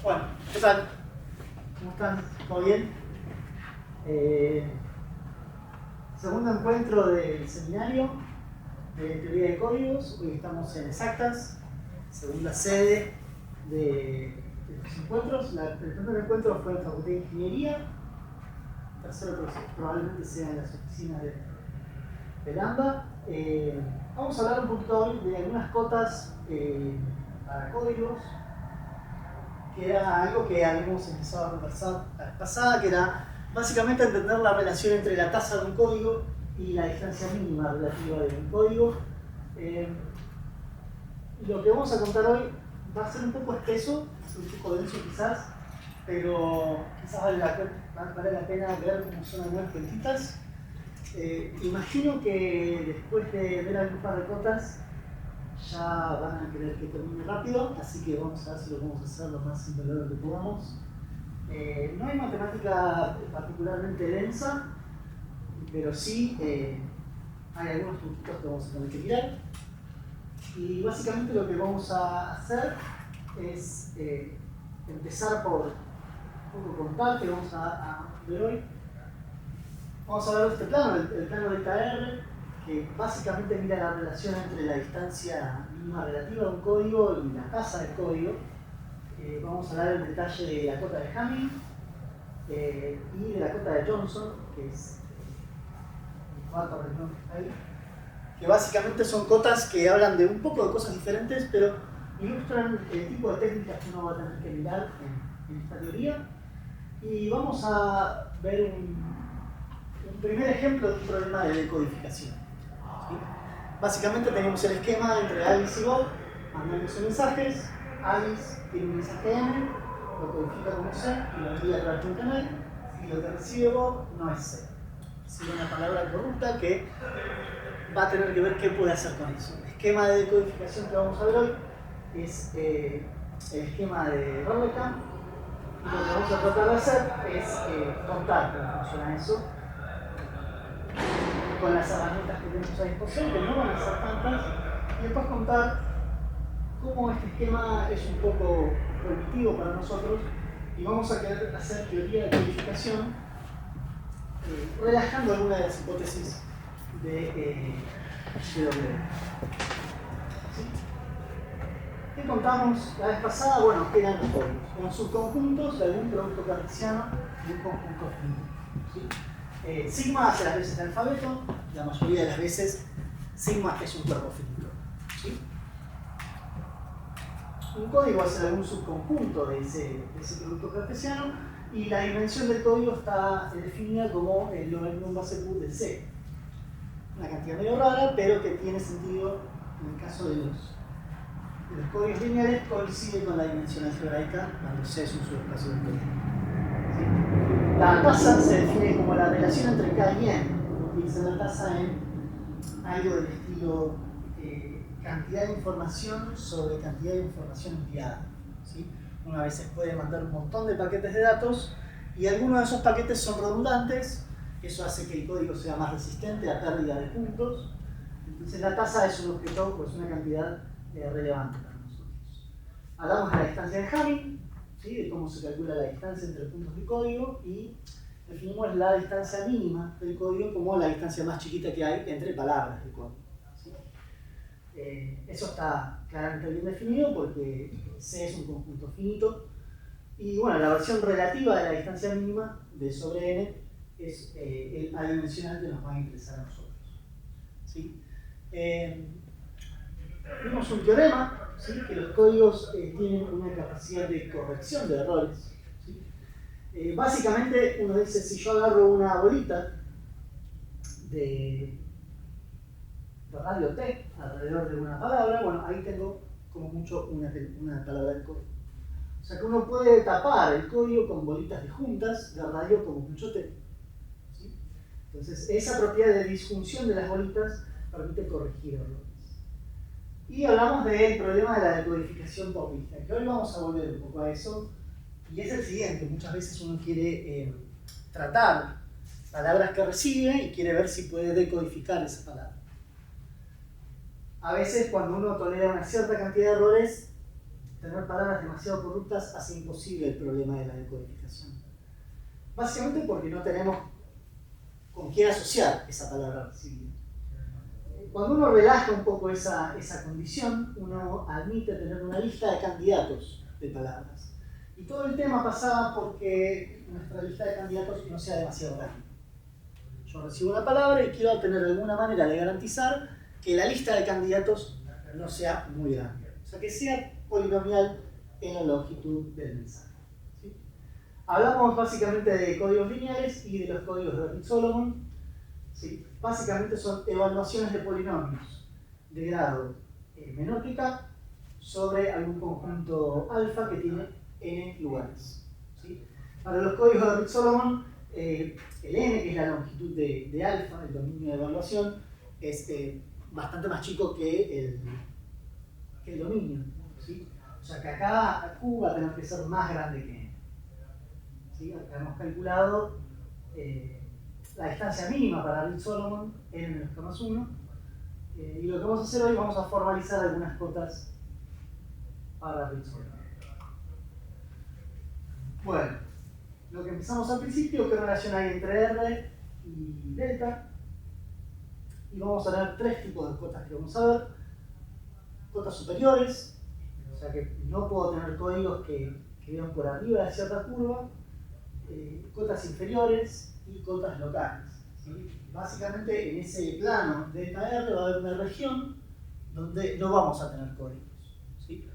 Bueno, ¿qué tal? ¿Cómo están? ¿Todo bien? Segundo encuentro del seminario de teoría de códigos. Hoy estamos en Exactas, segunda sede de estos encuentros. El primer encuentro fue en Facultad de Ingeniería, el tercero probablemente sea en las oficinas de AMBA. Vamos a hablar un poquito hoy de algunas cotas para códigos, que era algo que habíamos empezado a conversar la vez pasada, que era básicamente entender la relación entre la tasa de un código y la distancia mínima relativa de un código. Lo que vamos a contar hoy va a ser un poco espeso, un poco denso quizás, pero quizás vale la pena ver cómo son algunas cuentitas. Imagino que después de ver algún par de cotas ya van a querer que termine rápido, así que vamos a ver si lo podemos hacer lo más simple que podamos. No hay matemática particularmente densa, pero sí hay algunos truquitos que vamos a tener que mirar. Y básicamente lo que vamos a hacer es empezar por un poco contar que vamos a ver hoy. Vamos a hablar de este plano, el plano de KR, que básicamente mira la relación entre la distancia mínima relativa de un código y la tasa del código. Vamos a hablar en detalle de la cota de Hamming y de la cota de Johnson, que es el cuarto renglón que está ahí, que básicamente son cotas que hablan de un poco de cosas diferentes, pero ilustran el tipo de técnicas que uno va a tener que mirar en esta teoría. Y vamos a ver un primer ejemplo de un problema de decodificación. ¿Sí? Básicamente tenemos el esquema entre Alice y Bob, mandándose mensajes. Alice tiene un mensaje M, lo codifica como C y lo envía a través de un canal, y lo que recibe Bob no es C. Recibe una palabra corrupta que va a tener que ver qué puede hacer con eso. El esquema de decodificación que vamos a ver hoy es el esquema de Rollocam, y lo que vamos a tratar de hacer es contar cómo funciona eso con las herramientas que tenemos a disposición, que no van a ser tantas, y después contar cómo este esquema es un poco prohibitivo para nosotros, y vamos a querer hacer teoría de codificación relajando algunas de las hipótesis de W. ¿Sí? ¿Qué contamos la vez pasada? Bueno, que eran los códigos. Eran subconjuntos de algún producto cartesiano de un conjunto finito. ¿Sí? Sigma hace las veces el alfabeto, la mayoría de las veces sigma es un cuerpo finito. ¿Sí? Un código es algún subconjunto de ese producto cartesiano, y la dimensión del código está definida como el logaritmo en base Q de C. Una cantidad medio rara, pero que tiene sentido en el caso de los códigos lineales, coincide con la dimensión algebraica cuando C es un subespacio del código. ¿Sí? La tasa se define como la relación entre K y N. Utiliza la tasa en algo del estilo cantidad de información sobre cantidad de información enviada. ¿Sí? Una vez puede mandar un montón de paquetes de datos y algunos de esos paquetes son redundantes. Eso hace que el código sea más resistente a pérdida de puntos. Entonces la tasa es un objeto, pues una cantidad relevante para nosotros. Hablamos de la distancia de Hamming, ¿sí? De cómo se calcula la distancia entre puntos del código, y definimos la distancia mínima del código como la distancia más chiquita que hay entre palabras del código. ¿Sí? Eso está claramente bien definido porque C es un conjunto finito. Y bueno, la versión relativa de la distancia mínima de sobre n es el adimensional que nos va a interesar a nosotros. ¿Sí? Vimos un teorema, ¿sí? Que los códigos tienen una capacidad de corrección de errores. ¿Sí? Básicamente uno dice, si yo agarro una bolita de radio T alrededor de una palabra, bueno, ahí tengo como mucho una palabra de código. O sea que uno puede tapar el código con bolitas disjuntas de radio como mucho T. ¿Sí? Entonces, esa propiedad de disjunción de las bolitas permite corregir errores. Y hablamos del problema de la decodificación por lista, que hoy vamos a volver un poco a eso, y es el siguiente: muchas veces uno quiere tratar palabras que recibe y quiere ver si puede decodificar esa palabra. A veces, cuando uno tolera una cierta cantidad de errores, tener palabras demasiado corruptas hace imposible el problema de la decodificación. Básicamente porque no tenemos con quién asociar esa palabra recibida. Cuando uno relaja un poco esa condición, uno admite tener una lista de candidatos de palabras. Y todo el tema pasaba porque nuestra lista de candidatos no sea demasiado grande. Yo recibo una palabra y quiero tener alguna manera de garantizar que la lista de candidatos no sea muy grande. O sea, que sea polinomial en la longitud del mensaje. ¿Sí? Hablamos básicamente de códigos lineales y de los códigos de Ritz-Solomon. ¿Sí? Básicamente son evaluaciones de polinomios de grado menor que k sobre algún conjunto alfa que tiene n lugares. ¿Sí? Para los códigos de Ritz-Solomon, el n, que es la longitud de alfa, el dominio de evaluación, es bastante más chico que el dominio. ¿Sí? O sea que acá q va a tener que ser más grande que n. ¿Sí? Acá hemos calculado la distancia mínima para Ritz-Solomon, n-1, y lo que vamos a hacer hoy, vamos a formalizar algunas cotas para Ritz-Solomon. Bueno, lo que empezamos al principio, ¿qué relación hay entre R y delta? Y vamos a tener tres tipos de cotas que vamos a ver. Cotas superiores, o sea que no puedo tener códigos que vean por arriba de cierta curva. Cotas inferiores y cotas locales. ¿Sí? Básicamente en ese plano delta R va a haber una región donde no vamos a tener códigos. ¿Sí?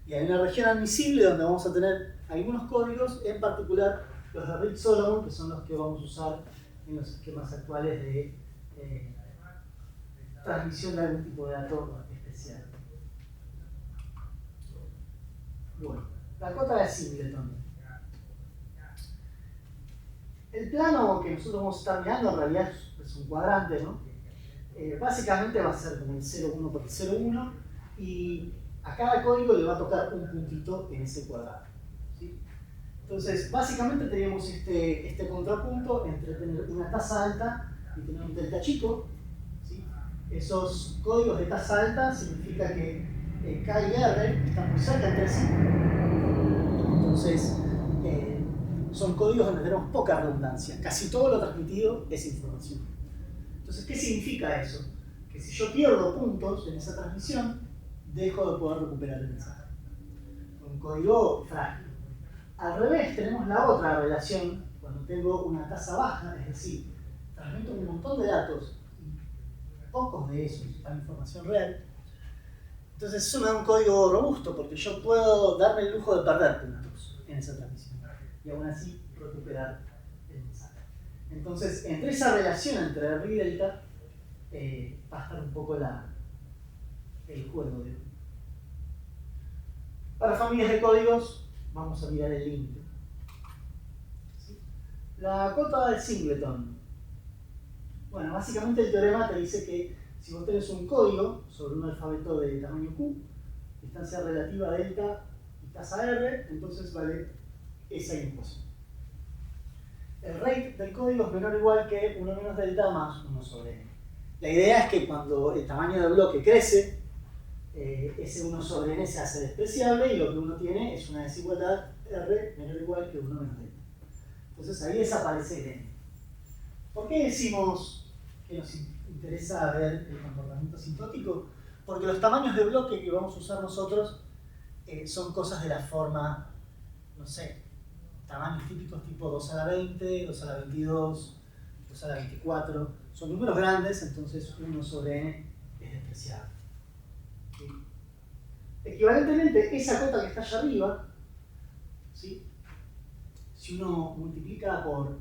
Y hay una región admisible donde vamos a tener algunos códigos, en particular los de Ritz-Solomon, que son los que vamos a usar en los esquemas actuales de transmisión de algún tipo de dato especial. Bueno, la cota de Singleton. El plano que nosotros vamos a estar mirando en realidad es un cuadrante, ¿no? Básicamente va a ser como el 0,1 por el 0,1 y a cada código le va a tocar un puntito en ese cuadrado. ¿Sí? Entonces, básicamente tenemos este contrapunto entre tener una tasa alta y tener un delta chico. ¿Sí? Esos códigos de tasa alta significa que K y R están muy cerca entre sí. Entonces, son códigos donde tenemos poca redundancia. Casi todo lo transmitido es información. Entonces, ¿qué significa eso? Que si yo pierdo puntos en esa transmisión, dejo de poder recuperar el mensaje. Un código frágil. Al revés, tenemos la otra relación cuando tengo una tasa baja, es decir, transmito un montón de datos y pocos de esos dan información real. Entonces, eso me da un código robusto porque yo puedo darme el lujo de perder puntos en esa transmisión y aún así recuperar el mensaje. Entonces, entre esa relación entre R y delta va a estar un poco el juego de. Para familias de códigos, vamos a mirar el límite. ¿Sí? La cota de Singleton. Bueno, básicamente el teorema te dice que si vos tenés un código sobre un alfabeto de tamaño Q, distancia relativa delta y tasa R, entonces vale esa ecuación. El rate del código es menor o igual que 1 menos delta más 1 sobre n. La idea es que cuando el tamaño del bloque crece, ese 1 sobre n se hace despreciable y lo que uno tiene es una desigualdad R menor o igual que 1 menos delta. Entonces ahí desaparece el n. ¿Por qué decimos que nos interesa ver el comportamiento asintótico? Porque los tamaños de bloque que vamos a usar nosotros son cosas de la forma, no sé, tamaños típicos tipo 2 a la 20, 2 a la 22, 2 a la 24. Son números grandes, entonces 1 sobre n es despreciable. ¿Sí? Equivalentemente, esa cota que está allá arriba, ¿sí? Si uno multiplica por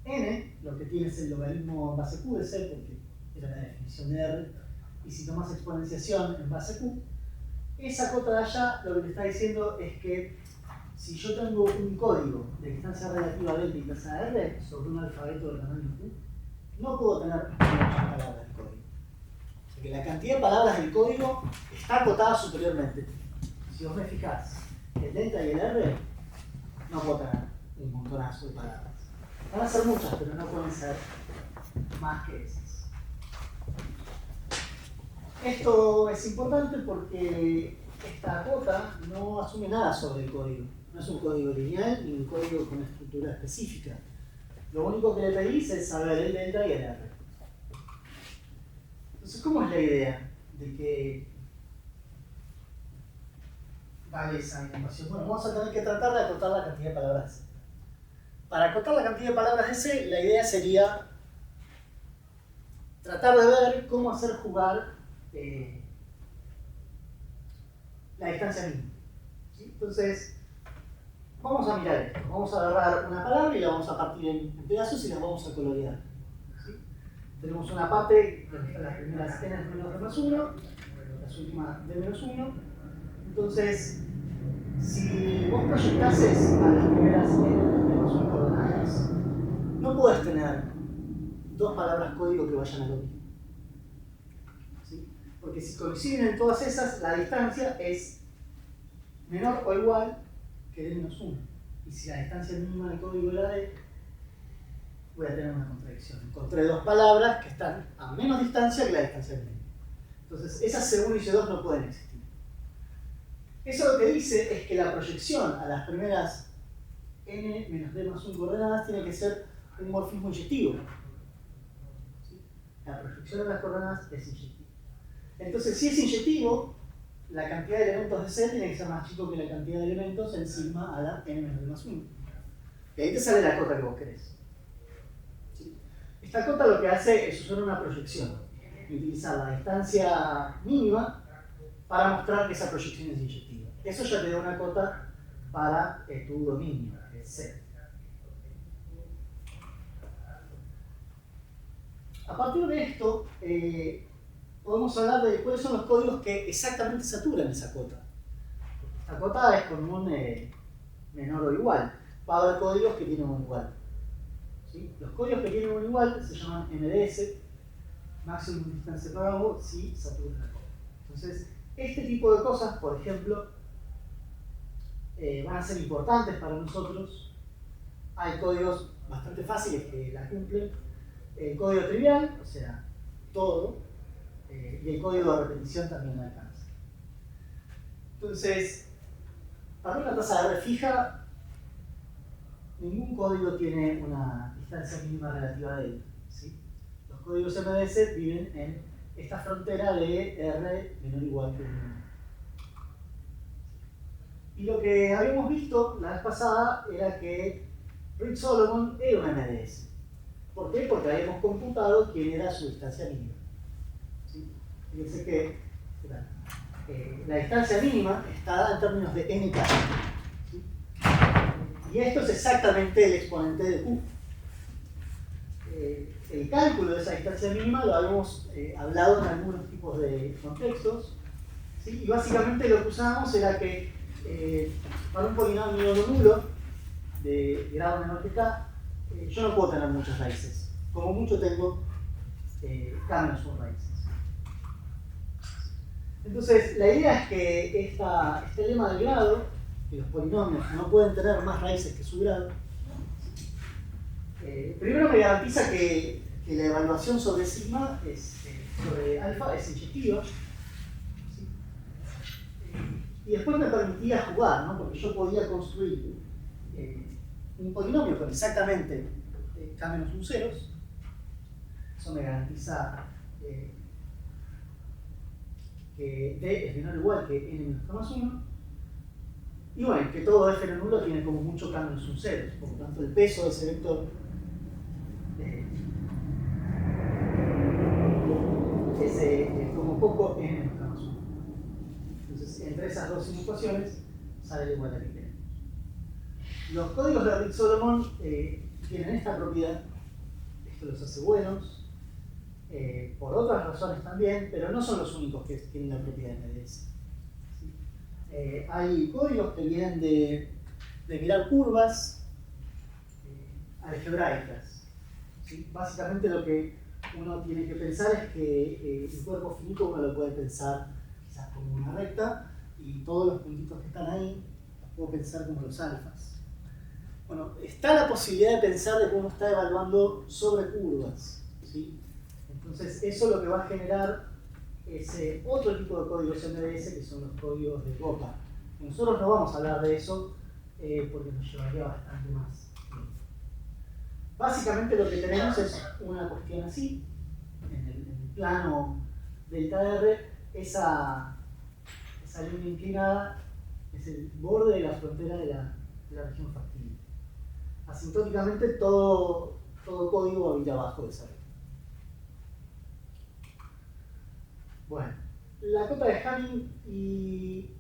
n, lo que tiene es el logaritmo en base q de c, porque era la definición de r, y si tomas exponenciación en base q, esa cota de allá lo que te está diciendo es que si yo tengo un código de distancia relativa delta y tasa R sobre un alfabeto de tamaño Q, no puedo tener muchas palabras del código. Porque la cantidad de palabras del código está acotada superiormente. Si vos me fijás, el delta y el R no puedo tener un montonazo de palabras. Van a ser muchas, pero no pueden ser más que esas. Esto es importante porque esta cota no asume nada sobre el código. No es un código lineal ni un código con estructura específica. Lo único que le pedís es saber el delta y el R. Entonces, ¿cómo es la idea de que vale esa información? Bueno, vamos a tener que tratar de acotar la cantidad de palabras de C. Para acotar la cantidad de palabras de C, la idea sería tratar de ver cómo hacer jugar la distancia mínima. ¿Sí? Entonces, vamos a mirar esto. Vamos a agarrar una palabra y la vamos a partir en pedazos y la vamos a colorear. ¿Sí? Tenemos una parte, las primeras n menos d más 1, las últimas d menos 1. Entonces, si vos proyectases a las primeras n menos 1 coordenadas, no puedes tener dos palabras código que vayan a lo mismo. ¿Sí? Porque si coinciden en todas esas, la distancia es menor o igual que d menos 1. Y si la distancia mínima del código es la d, voy a tener una contradicción. Encontré dos palabras que están a menos distancia que la distancia mínima. Entonces, esas C1 y C2 no pueden existir. Eso lo que dice es que la proyección a las primeras n menos d más 1 coordenadas tiene que ser un morfismo inyectivo. ¿Sí? La proyección a las coordenadas es inyectiva. Entonces, si es inyectivo, la cantidad de elementos de C tiene que ser más chico que la cantidad de elementos en sigma a la n menos d más 1. Y ahí te sale la cota que vos querés. ¿Sí? Esta cota lo que hace es usar una proyección y utilizar la distancia mínima para mostrar que esa proyección es inyectiva. Eso ya te da una cota para tu dominio, que es C. A partir de esto, podemos hablar de cuáles son los códigos que exactamente saturan esa cota. Esta cota es con un menor o igual. Va a haber códigos que tienen un igual. ¿Sí? Los códigos que tienen un igual se llaman MDS, Maximum Distance Separable, si saturan la cota. Entonces, este tipo de cosas, por ejemplo, van a ser importantes para nosotros. Hay códigos bastante fáciles que la cumplen. El código trivial, o sea, todo, y el código de repetición también la alcanza. Entonces, para una tasa de R fija, ningún código tiene una distancia mínima relativa de delta. ¿Sí? Los códigos MDS viven en esta frontera de R menor o igual que 1. Y lo que habíamos visto la vez pasada era que Reed-Solomon era un MDS. ¿Por qué? Porque habíamos computado quién era su distancia mínima. ¿Sí? Fíjense que la distancia mínima está dada en términos de nk. ¿Sí? Y esto es exactamente el exponente de Q. El cálculo de esa distancia mínima lo habíamos hablado en algunos tipos de contextos. ¿Sí? Y básicamente lo que usábamos era que para un polinomio no nulo de grado menor que k, yo no puedo tener muchas raíces. Como mucho tengo k menos 1 raíces. Entonces, la idea es que este lema del grado, que los polinomios no pueden tener más raíces que su grado, primero me garantiza que la evaluación sobre sigma, sobre alfa, es inyectiva. ¿Sí? Y después me permitía jugar, ¿no? Porque yo podía construir un polinomio con exactamente k menos 1 ceros. Eso me garantiza que d es menor o igual que n menos k más 1. Y bueno, que todo f no nulo tiene como mucho k menos 1 ceros. Por lo tanto, el peso de ese vector es como poco n menos k más 1. Entonces, entre esas dos inecuaciones sale la igualdad que queremos. Los códigos de Reed-Solomon tienen esta propiedad. Esto los hace buenos. Por otras razones también, pero no son los únicos que tienen la propiedad de MDS. ¿Sí? Hay códigos que vienen de mirar curvas algebraicas. ¿Sí? Básicamente lo que uno tiene que pensar es que el cuerpo finito uno lo puede pensar quizás como una recta y todos los puntitos que están ahí los puedo pensar como los alfas. Bueno, está la posibilidad de pensar de cómo está evaluando sobre curvas. ¿Sí? Entonces, eso lo que va a generar ese otro tipo de códigos MDS que son los códigos de gota. Nosotros no vamos a hablar de eso porque nos llevaría bastante más tiempo. Básicamente lo que tenemos es una cuestión así, en el plano delta R, esa línea inclinada es el borde de la frontera de la región factible. Asintóticamente todo código va a ir abajo de esa línea. Bueno, la cota de Hamming y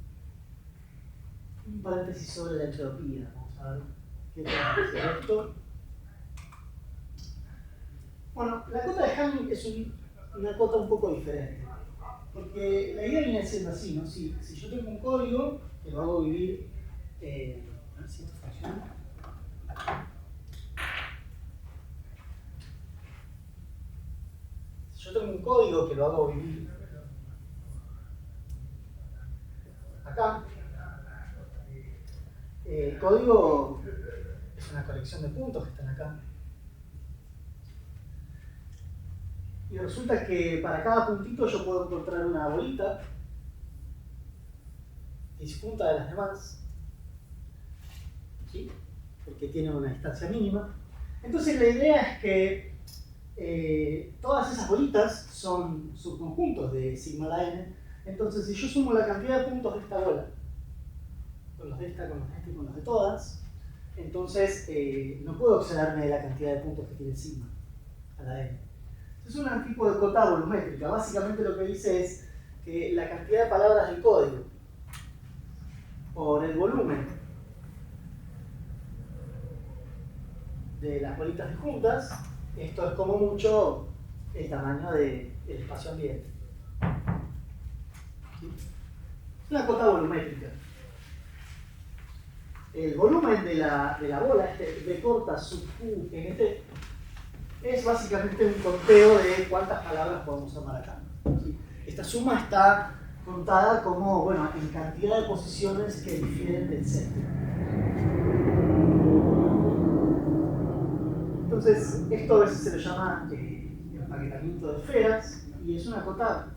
un paréntesis sobre la entropía. Vamos a ver qué podemos hacer esto. Bueno, la cota de Hamming es una cota un poco diferente. Porque la idea viene siendo así, ¿no? Si yo tengo un código que lo hago vivir, a ver si esto funciona. Si yo tengo un código que lo hago vivir acá, el código es una colección de puntos que están acá. Y resulta que para cada puntito yo puedo encontrar una bolita disjunta de las demás, ¿sí? Porque tiene una distancia mínima. Entonces la idea es que todas esas bolitas son subconjuntos de sigma la n. Entonces si yo sumo la cantidad de puntos de esta bola, con los de esta, con los de esta y con los de todas, entonces no puedo excederme de la cantidad de puntos que tiene sigma a la n. Es un tipo de cota volumétrica. Básicamente lo que dice es que la cantidad de palabras del código por el volumen de las bolitas disjuntas, esto es como mucho el tamaño del espacio ambiente. ¿Sí? Es una cota volumétrica. El volumen de la bola, B corta sub Q NT, es básicamente un conteo de cuántas palabras podemos armar acá. ¿Sí? Esta suma está contada como, bueno, en cantidad de posiciones que difieren del centro. Entonces, esto a veces se le llama empaquetamiento de esferas y es una cota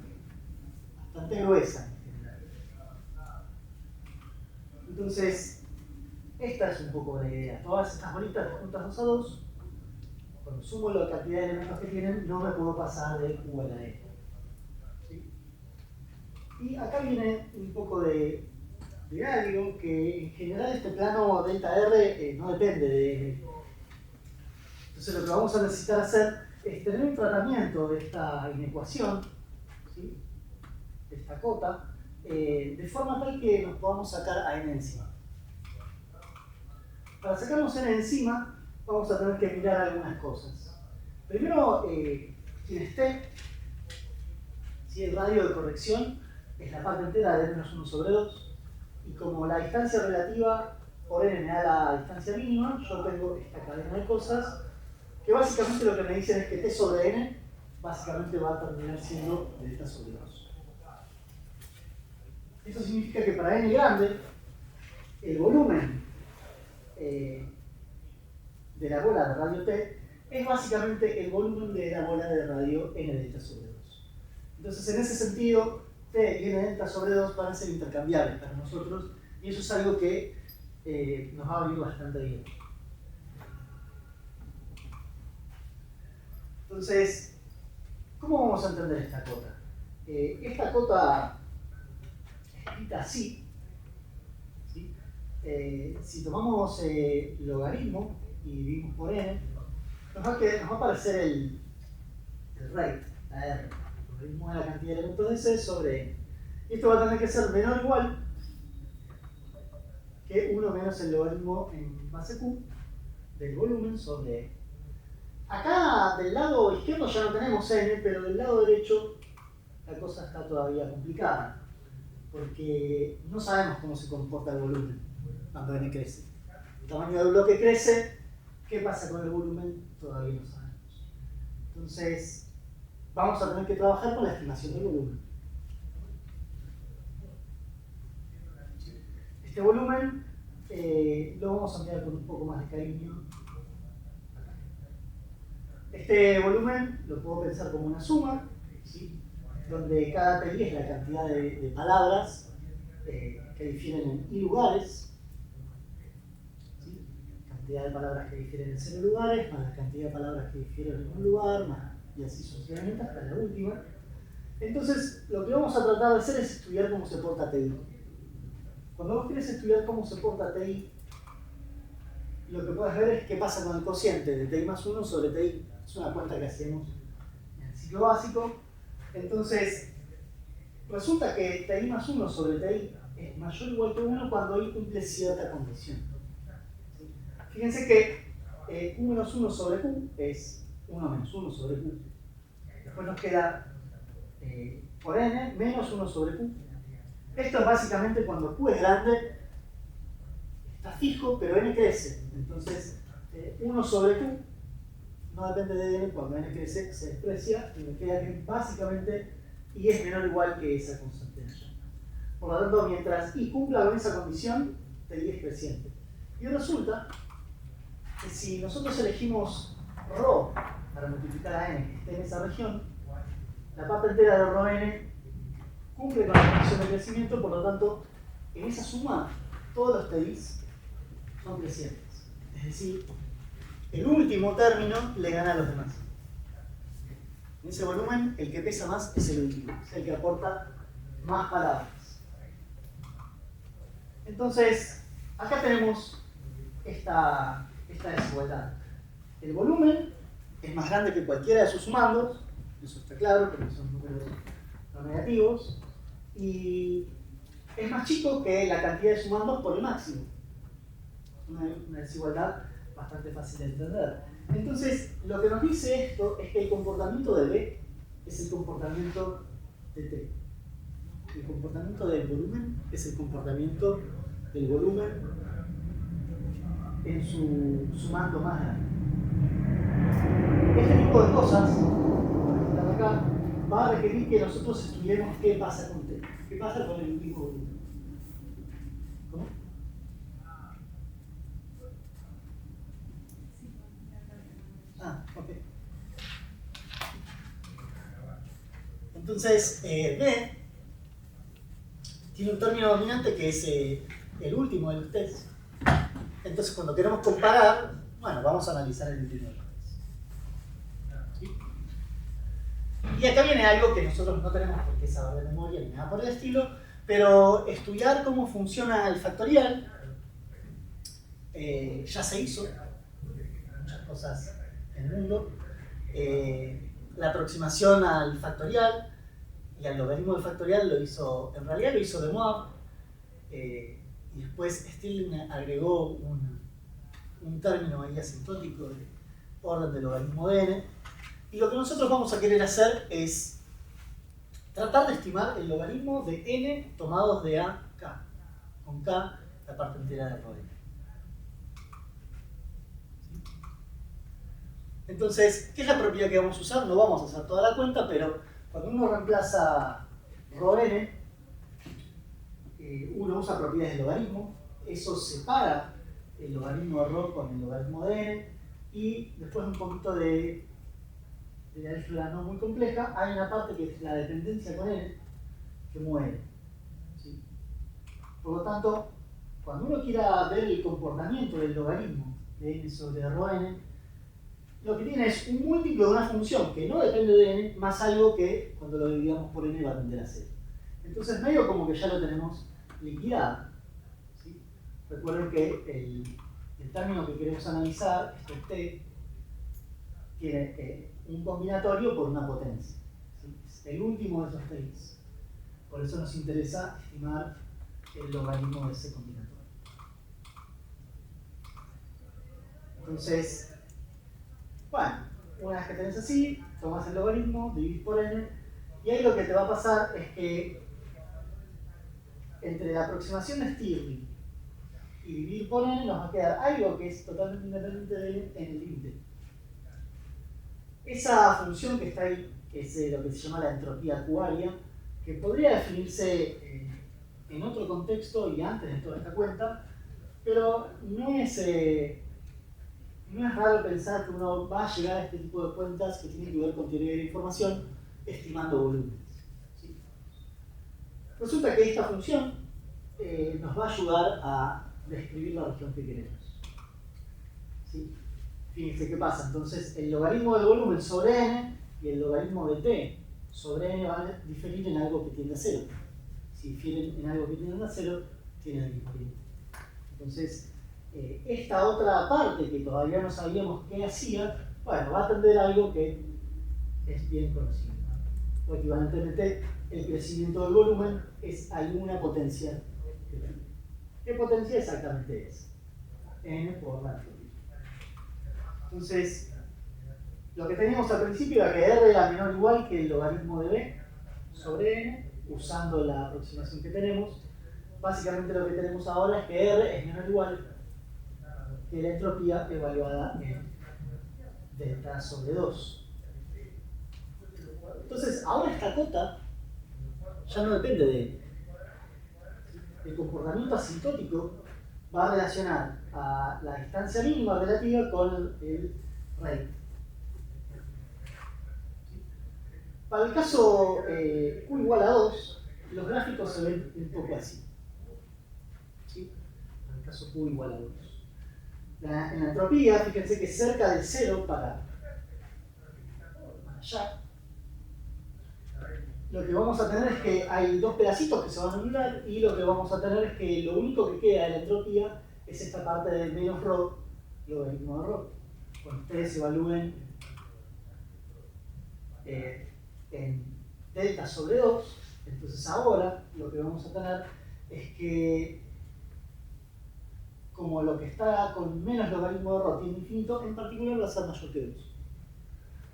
bastante gruesa en general. Entonces, esta es un poco la idea. Todas estas bolitas juntas 2 a 2, cuando sumo la cantidad de elementos que tienen, no me puedo pasar de Q a la N. ¿Sí? Y acá viene un poco de algo que en general este plano delta R no depende de N. Entonces lo que vamos a necesitar hacer es tener un tratamiento de esta inecuación, ¿sí? De esta cota, de forma tal que nos podamos sacar a N encima. Para sacarnos N encima, vamos a tener que mirar algunas cosas. Primero, quien esté, ¿sí? El radio de corrección es la parte entera de n-1 sobre 2, y como la distancia relativa por n me da la distancia mínima, yo tengo esta cadena de cosas que básicamente lo que me dicen es que t sobre n básicamente va a terminar siendo delta sobre 2. Eso significa que para n grande, el volumen de la bola de radio t es básicamente el volumen de la bola de radio n delta sobre 2. Entonces, en ese sentido, t y n delta sobre 2 van a ser intercambiables para nosotros, y eso es algo que nos va a venir bastante bien. Entonces, ¿cómo vamos a entender esta cota? Esta cota escrita así, ¿sí? Si tomamos logaritmo y dividimos por n, nos va a aparecer el rate, la R, el logaritmo de la cantidad de elementos de C sobre n. Y esto va a tener que ser menor o igual que 1 menos el logaritmo en base Q del volumen sobre n. Acá del lado izquierdo ya no tenemos n, pero del lado derecho la cosa está todavía complicada, porque no sabemos cómo se comporta el volumen cuando n crece. El tamaño del bloque crece, ¿qué pasa con el volumen? Todavía no sabemos. Entonces, vamos a tener que trabajar con la estimación del volumen. Este volumen lo vamos a mirar con un poco más de cariño. Este volumen lo puedo pensar como una suma, ¿sí? donde cada TI es la cantidad de palabras que difieren en i lugares, ¿sí? Cantidad de palabras que difieren en 0 lugares, más la cantidad de palabras que difieren en un lugar, más, y así sucesivamente hasta la última. Entonces, lo que vamos a tratar de hacer es estudiar cómo se porta TI. Cuando vos querés estudiar cómo se porta TI, lo que puedes ver es qué pasa con el cociente de TI más 1 sobre TI. Es una cuenta que hacemos en el ciclo básico. Entonces, resulta que TI más 1 sobre TI es mayor o igual que 1 cuando I cumple cierta condición. ¿Sí? Fíjense que Q menos 1 sobre Q es 1 menos 1 sobre Q. Después nos queda por n menos 1 sobre q. Esto es básicamente cuando q es grande, está fijo, pero n crece. Entonces, 1 sobre q no depende de n, cuando n crece se desprecia y me queda que básicamente y es menor o igual que esa constante de allá. Por lo tanto, mientras i cumpla con esa condición, TI es creciente. Y resulta que si nosotros elegimos ρ para multiplicar a n que esté en esa región, la parte entera de ρn cumple con la condición de crecimiento, por lo tanto, en esa suma, todos los TIs son crecientes. Es decir, el último término le gana a los demás. En ese volumen, el que pesa más es el último, es el que aporta más palabras. Entonces, acá tenemos esta desigualdad. El volumen es más grande que cualquiera de sus sumandos, eso está claro, porque son números no negativos, y es más chico que la cantidad de sumandos por el máximo. Una desigualdad bastante fácil de entender. Entonces, lo que nos dice esto es que el comportamiento de B es el comportamiento de T. El comportamiento del volumen es el comportamiento del volumen en su sumando más grande. Este tipo de cosas, que están acá, va a requerir que nosotros estudiemos qué pasa con T, qué pasa con el último volumen. ¿Cómo? Ah, ok. Entonces, B tiene un término dominante que es el último de los test. Entonces, cuando queremos comparar, bueno, vamos a analizar el último de los test. ¿Sí? Y acá viene algo que nosotros no tenemos por qué saber de memoria ni nada por el estilo, pero estudiar cómo funciona el factorial ya se hizo, muchas cosas en el mundo. La aproximación al factorial y al logaritmo del factorial en realidad lo hizo de Moivre, y después Stirling agregó un término ahí asintótico de orden del logaritmo de n, y lo que nosotros vamos a querer hacer es tratar de estimar el logaritmo de n tomados de a k, con k la parte entera de ρn. Entonces, ¿qué es la propiedad que vamos a usar? No vamos a hacer toda la cuenta, pero cuando uno reemplaza ρn, uno usa propiedades de logaritmo, eso separa el logaritmo de ρ con el logaritmo de n, y después un poquito de álgebra no muy compleja, hay una parte que es la dependencia con n, que muere. ¿Sí? Por lo tanto, cuando uno quiera ver el comportamiento del logaritmo de n sobre ρn, lo que tiene es un múltiplo de una función que no depende de n, más algo que cuando lo dividamos por n va a tender a 0. Entonces, medio como que ya lo tenemos liquidado. ¿Sí? Recuerden que el término que queremos analizar, esto es t, tiene un combinatorio por una potencia. ¿Sí? Es el último de esos t's. Por eso nos interesa estimar el logaritmo de ese combinatorio. Entonces, bueno, una vez que tenés así, tomas el logaritmo, dividís por n, y ahí lo que te va a pasar es que entre la aproximación de Stirling y dividir por n nos va a quedar algo que es totalmente independiente de n en el límite. Esa función que está ahí es lo que se llama la entropía cuaria, que podría definirse en otro contexto y antes de toda esta cuenta, pero no es raro pensar que uno va a llegar a este tipo de cuentas que tienen que ver con teoría de la información estimando volúmenes. Resulta que esta función nos va a ayudar a describir la región que queremos. ¿Sí? Fíjense qué pasa. Entonces, el logaritmo del volumen sobre n y el logaritmo de t sobre n van a diferir en algo que tiende a 0. Si difieren en algo que tiende a 0, tienen el mismo límite. Entonces, esta otra parte que todavía no sabíamos qué hacía, bueno, va a tender a algo que es bien conocido, ¿no? O equivalentemente, el crecimiento del volumen es alguna potencia. ¿Qué potencia exactamente es? N por la entropía. Entonces, lo que teníamos al principio era que R era menor o igual que el logaritmo de B sobre N, usando la aproximación que tenemos. Básicamente lo que tenemos ahora es que R es menor o igual que la entropía evaluada en delta sobre 2. Entonces, ahora esta cota ya no depende de N. El comportamiento asintótico va a relacionar a la distancia mínima relativa con el rate. Para el caso Q igual a 2, los gráficos se ven un poco así. ¿Sí? Para el caso Q igual a 2. En la entropía, fíjense que cerca del 0 para allá, lo que vamos a tener es que hay dos pedacitos que se van a anular y lo que vamos a tener es que lo único que queda de la entropía es esta parte de menos ρ, logaritmo de ρ. Cuando ustedes evalúen en delta sobre 2, entonces ahora lo que vamos a tener es que como lo que está con menos logaritmo de ρ tiene infinito, en particular va a ser mayor que 2.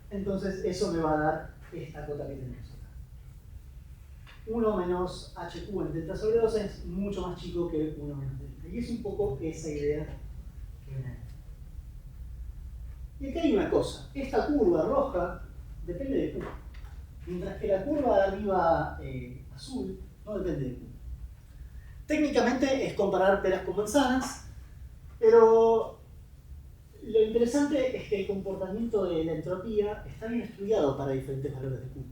Entonces eso me va a dar esta cota que tenemos acá. 1 menos HQ en delta sobre 2 es mucho más chico que 1 menos delta. Y es un poco esa idea que viene ahí. Y acá hay una cosa. Esta curva roja depende de Q. Mientras que la curva de arriba azul no depende de Q. Técnicamente es comparar peras con manzanas, pero lo interesante es que el comportamiento de la entropía está bien estudiado para diferentes valores de Q.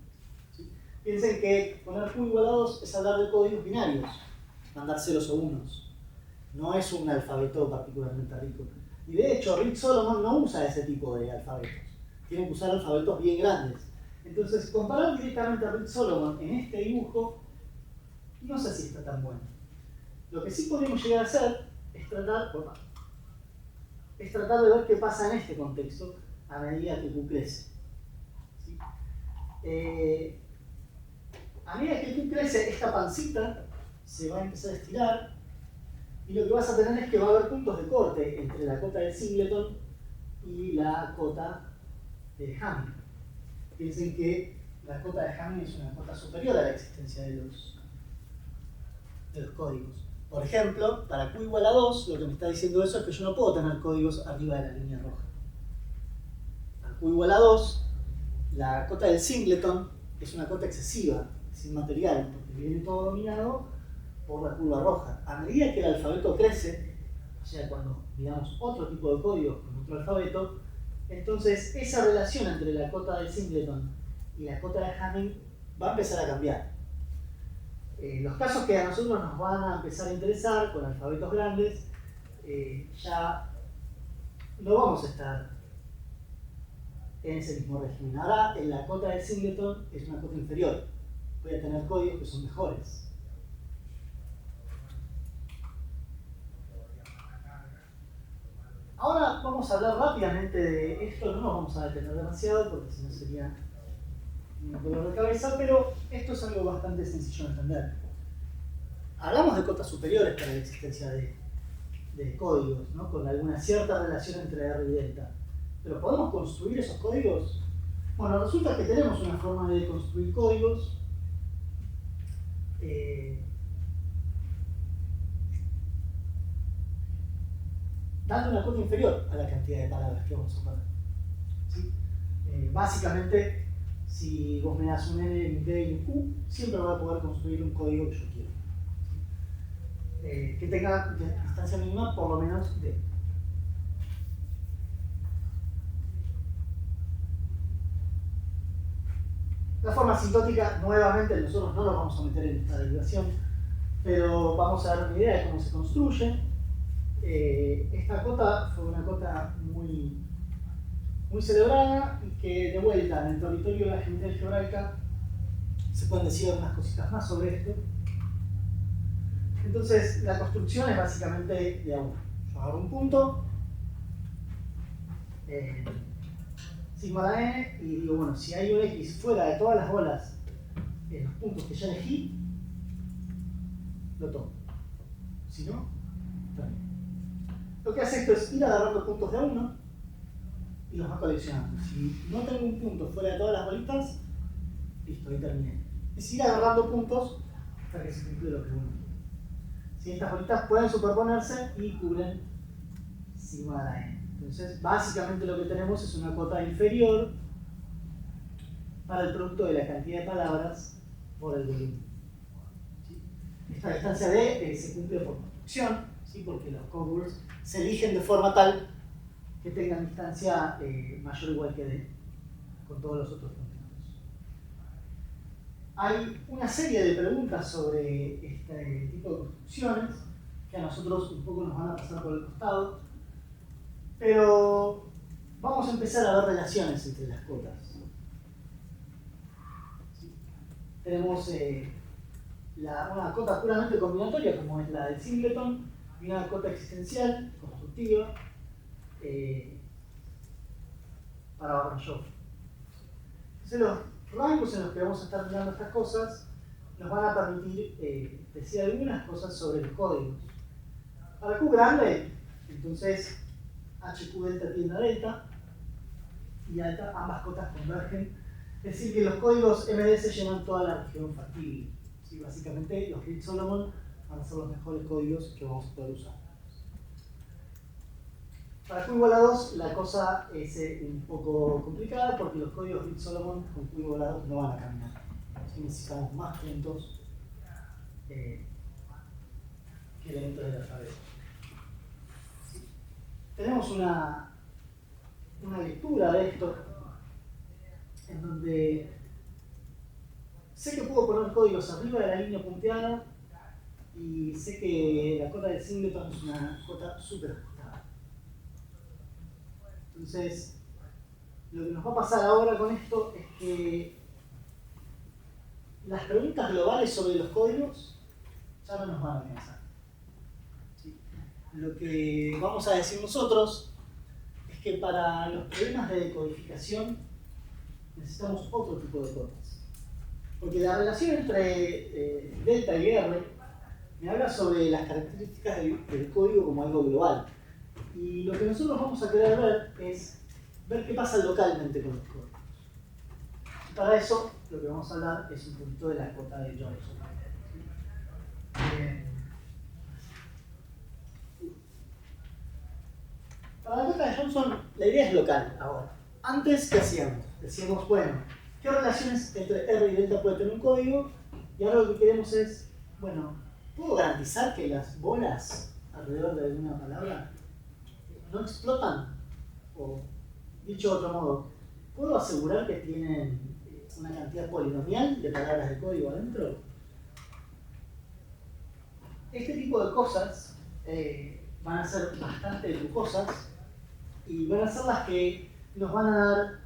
¿Sí? Piensen que poner Q igual a 2 es hablar de códigos binarios, mandar ceros o unos. No es un alfabeto particularmente rico. Y de hecho, Rick Solomon no usa ese tipo de alfabetos. Tiene que usar alfabetos bien grandes. Entonces, comparar directamente a Rick Solomon en este dibujo, no sé si está tan bueno. Lo que sí podemos llegar a hacer es tratar de ver qué pasa en este contexto a medida que Q crece. ¿Sí? A medida que Q crece, esta pancita se va a empezar a estirar y lo que vas a tener es que va a haber puntos de corte entre la cota de Singleton y la cota de Hamming. Piensen que la cota de Hamming es una cota superior a la existencia de los códigos. Por ejemplo, para Q igual a 2, lo que me está diciendo eso es que yo no puedo tener códigos arriba de la línea roja. Para Q igual a 2, la cota del Singleton es una cota excesiva, es inmaterial, porque viene todo dominado por la curva roja. A medida que el alfabeto crece, o sea, cuando miramos otro tipo de códigos con otro alfabeto, entonces esa relación entre la cota de Singleton y la cota de Hamming va a empezar a cambiar. Los casos que a nosotros nos van a empezar a interesar con alfabetos grandes, ya no vamos a estar en ese mismo régimen. Ahora, en la cota de Singleton es una cota inferior. Voy a tener códigos que son mejores. Ahora vamos a hablar rápidamente de esto, no nos vamos a detener demasiado porque si no sería un dolor de cabeza, pero esto es algo bastante sencillo de entender. Hablamos de cotas superiores para la existencia de códigos, ¿no? Con alguna cierta relación entre R y delta. ¿Pero podemos construir esos códigos? Bueno, resulta que tenemos una forma de construir códigos dando una cota inferior a la cantidad de palabras que vamos a poner. ¿Sí? Básicamente, si vos me das un N, un D y un Q, siempre voy a poder construir un código que yo quiero. Que tenga distancia mínima por lo menos D. La forma asintótica, nuevamente, nosotros no nos vamos a meter en esta derivación, pero vamos a dar una idea de cómo se construye. Esta cota fue una cota muy celebrada y que, de vuelta, en el territorio de la geometría algebraica se pueden decir algunas cositas más sobre esto. Entonces, la construcción es básicamente de a uno. Yo agarro un punto, sigma la n, y digo, bueno, si hay un x fuera de todas las bolas en los puntos que ya elegí, lo tomo. Si no, también. Lo que hace esto es ir agarrando puntos de a uno y los va coleccionando. Si no tengo un punto fuera de todas las bolitas, listo, ahí terminé. Es ir agarrando puntos hasta que se cumple lo que uno quiere. Si estas bolitas pueden superponerse y cubren sigma de la n. Entonces, básicamente lo que tenemos es una cota inferior para el producto de la cantidad de palabras por el volumen. ¿Sí? Esta distancia d se cumple por construcción, ¿sí? Porque los congruos se eligen de forma tal que tengan distancia mayor o igual que d con todos los otros puntos. Hay una serie de preguntas sobre este tipo de construcciones que a nosotros un poco nos van a pasar por el costado, pero vamos a empezar a ver relaciones entre las cotas. ¿Sí? Tenemos una cota puramente combinatoria, como es la del singleton, y una cota existencial, constructiva, para Barrashov. Entonces, los rangos en los que vamos a estar mirando estas cosas nos van a permitir decir algunas cosas sobre los códigos. Para Q grande, entonces HQ delta tiende a delta y alta, ambas cotas convergen. Es decir, que los códigos MDS llenan toda la región factible. ¿Sí? Básicamente, los Reed-Solomon van a ser los mejores códigos que vamos a poder usar. Para Q igual a 2 la cosa es un poco complicada porque los códigos Reed-Solomon con Q igual a 2 no van a caminar. Así necesitamos más puntos que elementos del alfabeto. ¿Sí? Tenemos una lectura de esto en donde sé que puedo poner códigos arriba de la línea punteada y sé que la cota del singleton es una cota súper ajustada. Entonces, lo que nos va a pasar ahora con esto es que las preguntas globales sobre los códigos ya no nos van a alcanzar. ¿Sí? Lo que vamos a decir nosotros es que para los problemas de decodificación necesitamos otro tipo de cotas. Porque la relación entre delta y R me habla sobre las características del código como algo global. Y lo que nosotros vamos a querer ver es ver qué pasa localmente con los códigos. Y para eso, lo que vamos a hablar es un poquito de la cota de Johnson. Para la cota de Johnson, la idea es local ahora. Antes, ¿qué hacíamos? Decíamos, bueno, ¿qué relaciones entre R y delta puede tener un código? Y ahora lo que queremos es, bueno, ¿puedo garantizar que las bolas alrededor de alguna palabra no explotan? O, dicho de otro modo, ¿puedo asegurar que tienen una cantidad polinomial de palabras de código adentro? Este tipo de cosas van a ser bastante trucosas y van a ser las que nos van a dar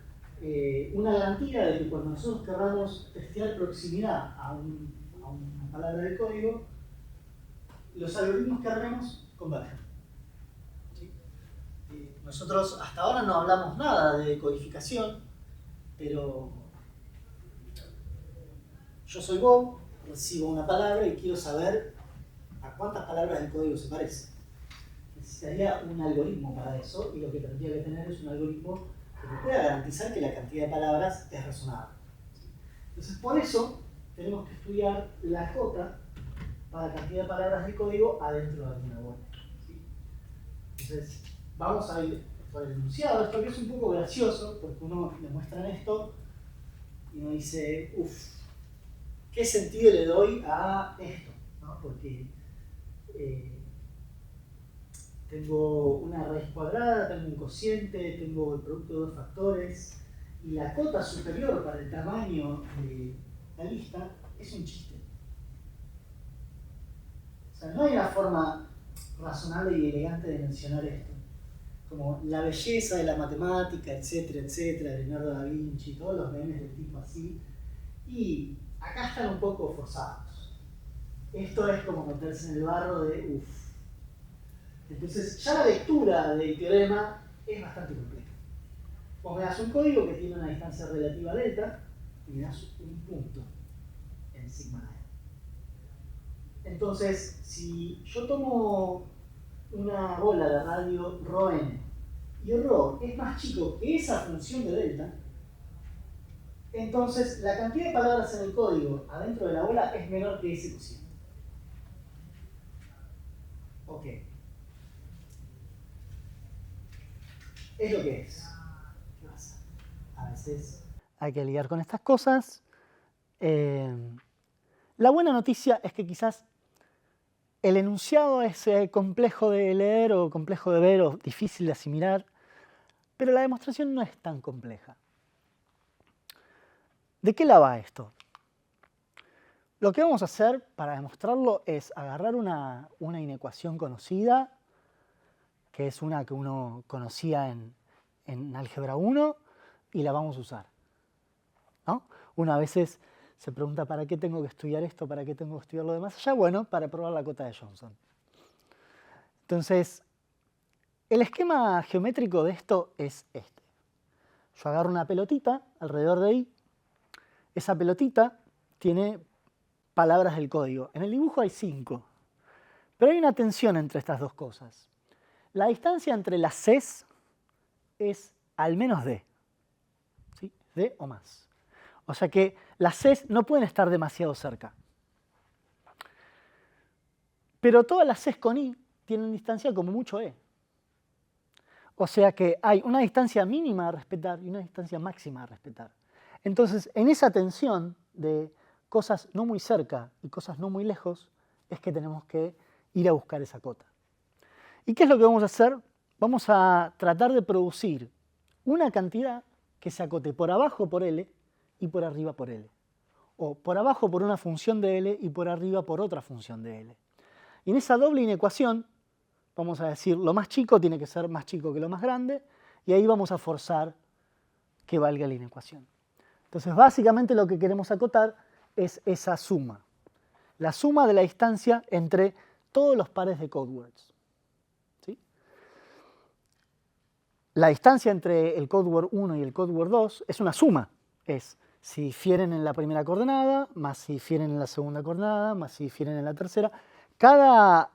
una garantía de que cuando nosotros querramos testear proximidad a una palabra de código, los algoritmos que armemos convergen. ¿Sí? Nosotros hasta ahora no hablamos nada de codificación, pero yo soy Bob, recibo una palabra y quiero saber a cuántas palabras del código se parece. Necesitaría un algoritmo para eso y lo que tendría que tener es un algoritmo que me pueda garantizar que la cantidad de palabras es razonable. Entonces, por eso tenemos que estudiar la cota para la cantidad de palabras del código adentro de alguna bola. ¿Sí? Entonces, vamos a ir por el enunciado. Esto que es un poco gracioso, porque uno le muestran esto y uno dice, uff, ¿qué sentido le doy a esto? ¿No? Porque tengo una raíz cuadrada, tengo un cociente, tengo el producto de dos factores, y la cota superior para el tamaño de la lista es un chiste. O sea, no hay una forma razonable y elegante de mencionar esto. Como la belleza de la matemática, etcétera, etcétera, Leonardo da Vinci, todos los memes del tipo así. Y acá están un poco forzados. Esto es como meterse en el barro de uff. Entonces, ya la lectura del teorema es bastante compleja. Vos me das un código que tiene una distancia relativa delta y me das un punto en sigma n. Entonces, si yo tomo una bola de radio ρn y ρ es más chico que esa función de delta, entonces la cantidad de palabras en el código adentro de la bola es menor que ese cociente. Ok. Es lo que es. ¿Qué pasa? A veces hay que lidiar con estas cosas. La buena noticia es que quizás el enunciado es complejo de leer o complejo de ver o difícil de asimilar, pero la demostración no es tan compleja. ¿De qué la va esto? Lo que vamos a hacer para demostrarlo es agarrar una inecuación conocida, que es una que uno conocía en álgebra 1, y la vamos a usar, ¿no? Uno a veces se pregunta, ¿para qué tengo que estudiar esto? ¿Para qué tengo que estudiar lo demás allá? Bueno, para probar la cota de Johnson. Entonces, el esquema geométrico de esto es este. Yo agarro una pelotita alrededor de ahí. Esa pelotita tiene palabras del código. En el dibujo hay 5. Pero hay una tensión entre estas dos cosas. La distancia entre las Cs es al menos D. ¿Sí? D o más. O sea que las Cs no pueden estar demasiado cerca. Pero todas las Cs con I tienen distancia como mucho E. O sea que hay una distancia mínima a respetar y una distancia máxima a respetar. Entonces, en esa tensión de cosas no muy cerca y cosas no muy lejos, es que tenemos que ir a buscar esa cota. ¿Y qué es lo que vamos a hacer? Vamos a tratar de producir una cantidad que se acote por abajo por L y por arriba por L. O por abajo por una función de L y por arriba por otra función de L. Y en esa doble inecuación, vamos a decir, lo más chico tiene que ser más chico que lo más grande, y ahí vamos a forzar que valga la inecuación. Entonces, básicamente lo que queremos acotar es esa suma. La suma de la distancia entre todos los pares de code words. ¿Sí? La distancia entre el code word 1 y el code word 2 es una suma. Es si difieren en la primera coordenada, más si difieren en la segunda coordenada, más si difieren en la tercera. Cada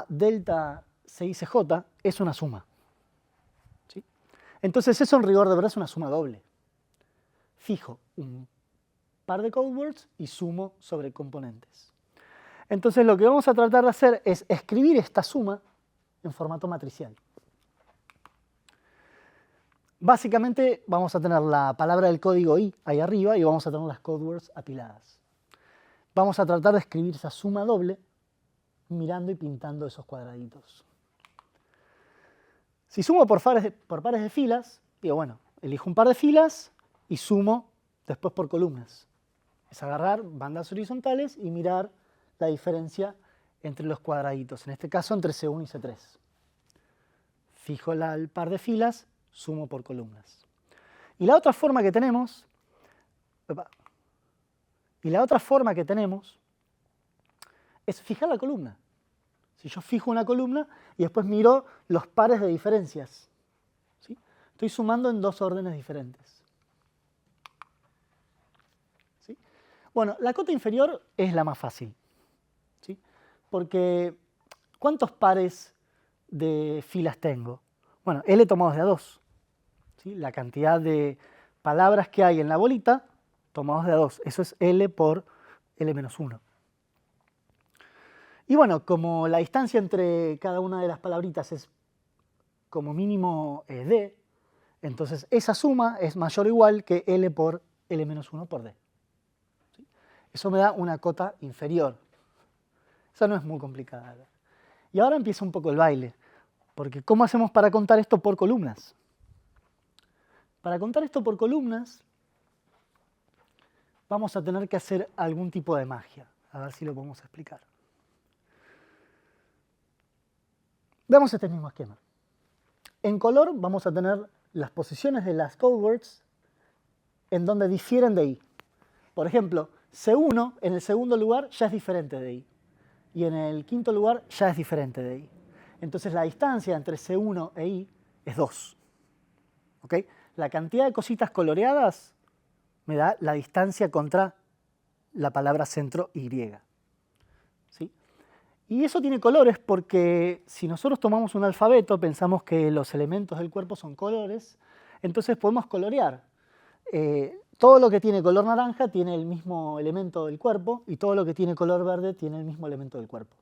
delta CICJ es una suma. ¿Sí? Entonces eso en rigor de verdad es una suma doble. Fijo un par de code words y sumo sobre componentes. Entonces lo que vamos a tratar de hacer es escribir esta suma en formato matricial. Básicamente vamos a tener la palabra del código I ahí arriba y vamos a tener las code words apiladas. Vamos a tratar de escribir esa suma doble mirando y pintando esos cuadraditos. Si sumo por pares de filas, digo, bueno, elijo un par de filas y sumo después por columnas. Es agarrar bandas horizontales y mirar la diferencia entre los cuadraditos, en este caso entre C1 y C3. Fijo el par de filas, sumo por columnas. Y la otra forma que tenemos, es fijar la columna. Si yo fijo una columna y después miro los pares de diferencias, ¿sí? Estoy sumando en dos órdenes diferentes. ¿Sí? Bueno, la cota inferior es la más fácil, ¿sí? Porque ¿cuántos pares de filas tengo? Bueno, L tomados de a 2. ¿Sí? La cantidad de palabras que hay en la bolita tomados de a 2. Eso es L por L-1. Y bueno, como la distancia entre cada una de las palabritas es como mínimo D, entonces esa suma es mayor o igual que L por L-1 por D. ¿Sí? Eso me da una cota inferior. Esa no es muy complicada. Y ahora empieza un poco el baile. Porque ¿cómo hacemos para contar esto por columnas? Para contar esto por columnas, vamos a tener que hacer algún tipo de magia. A ver si lo podemos explicar. Veamos este mismo esquema. En color vamos a tener las posiciones de las code words en donde difieren de i. Por ejemplo, C1 en el segundo lugar ya es diferente de i. Y en el quinto lugar ya es diferente de i. Entonces la distancia entre C1 e i es 2. ¿Ok? La cantidad de cositas coloreadas me da la distancia contra la palabra centro y. ¿Sí? Y eso tiene colores porque si nosotros tomamos un alfabeto, pensamos que los elementos del cuerpo son colores, entonces podemos colorear. Todo lo que tiene color naranja tiene el mismo elemento del cuerpo y todo lo que tiene color verde tiene el mismo elemento del cuerpo.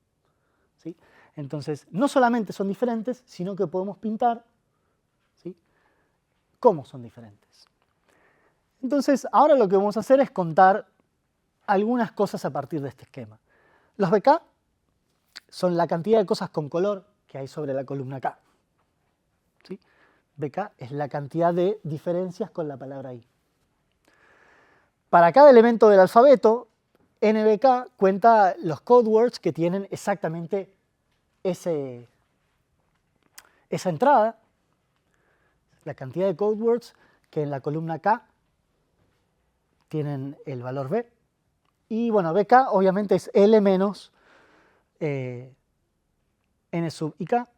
¿Sí? Entonces, no solamente son diferentes, sino que podemos pintar, ¿sí?, cómo son diferentes. Entonces, ahora lo que vamos a hacer es contar algunas cosas a partir de este esquema. Los BK son la cantidad de cosas con color que hay sobre la columna K. ¿Sí? BK es la cantidad de diferencias con la palabra I. Para cada elemento del alfabeto, NBK cuenta los code words que tienen exactamente esa entrada, la cantidad de code words que en la columna K tienen el valor B. Y bueno, BK obviamente es L menos N sub IK.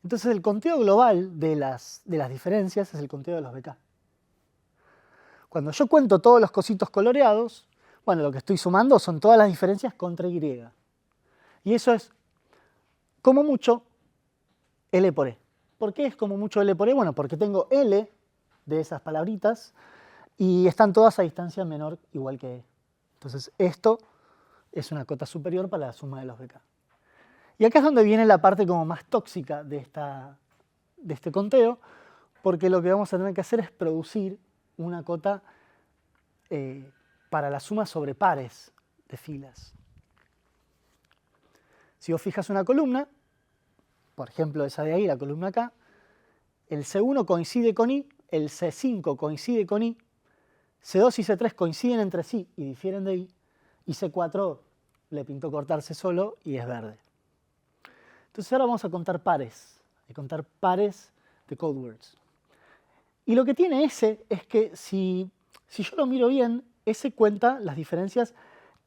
Entonces el conteo global de las diferencias es el conteo de los BK. Cuando yo cuento todos los cositos coloreados, bueno, lo que estoy sumando son todas las diferencias contra Y. Y eso es, como mucho, L por E. ¿Por qué es como mucho L por E? Bueno, porque tengo L de esas palabritas y están todas a distancia menor igual que E. Entonces esto es una cota superior para la suma de los BK. Y acá es donde viene la parte como más tóxica de este conteo, porque lo que vamos a tener que hacer es producir una cota para la suma sobre pares de filas. Si vos fijas una columna, por ejemplo esa de ahí, la columna K, el C1 coincide con I, el C5 coincide con I, C2 y C3 coinciden entre sí y difieren de I, y C4 le pintó cortarse solo y es verde. Entonces ahora vamos a contar pares de code words. Y lo que tiene S es que si yo lo miro bien, S cuenta las diferencias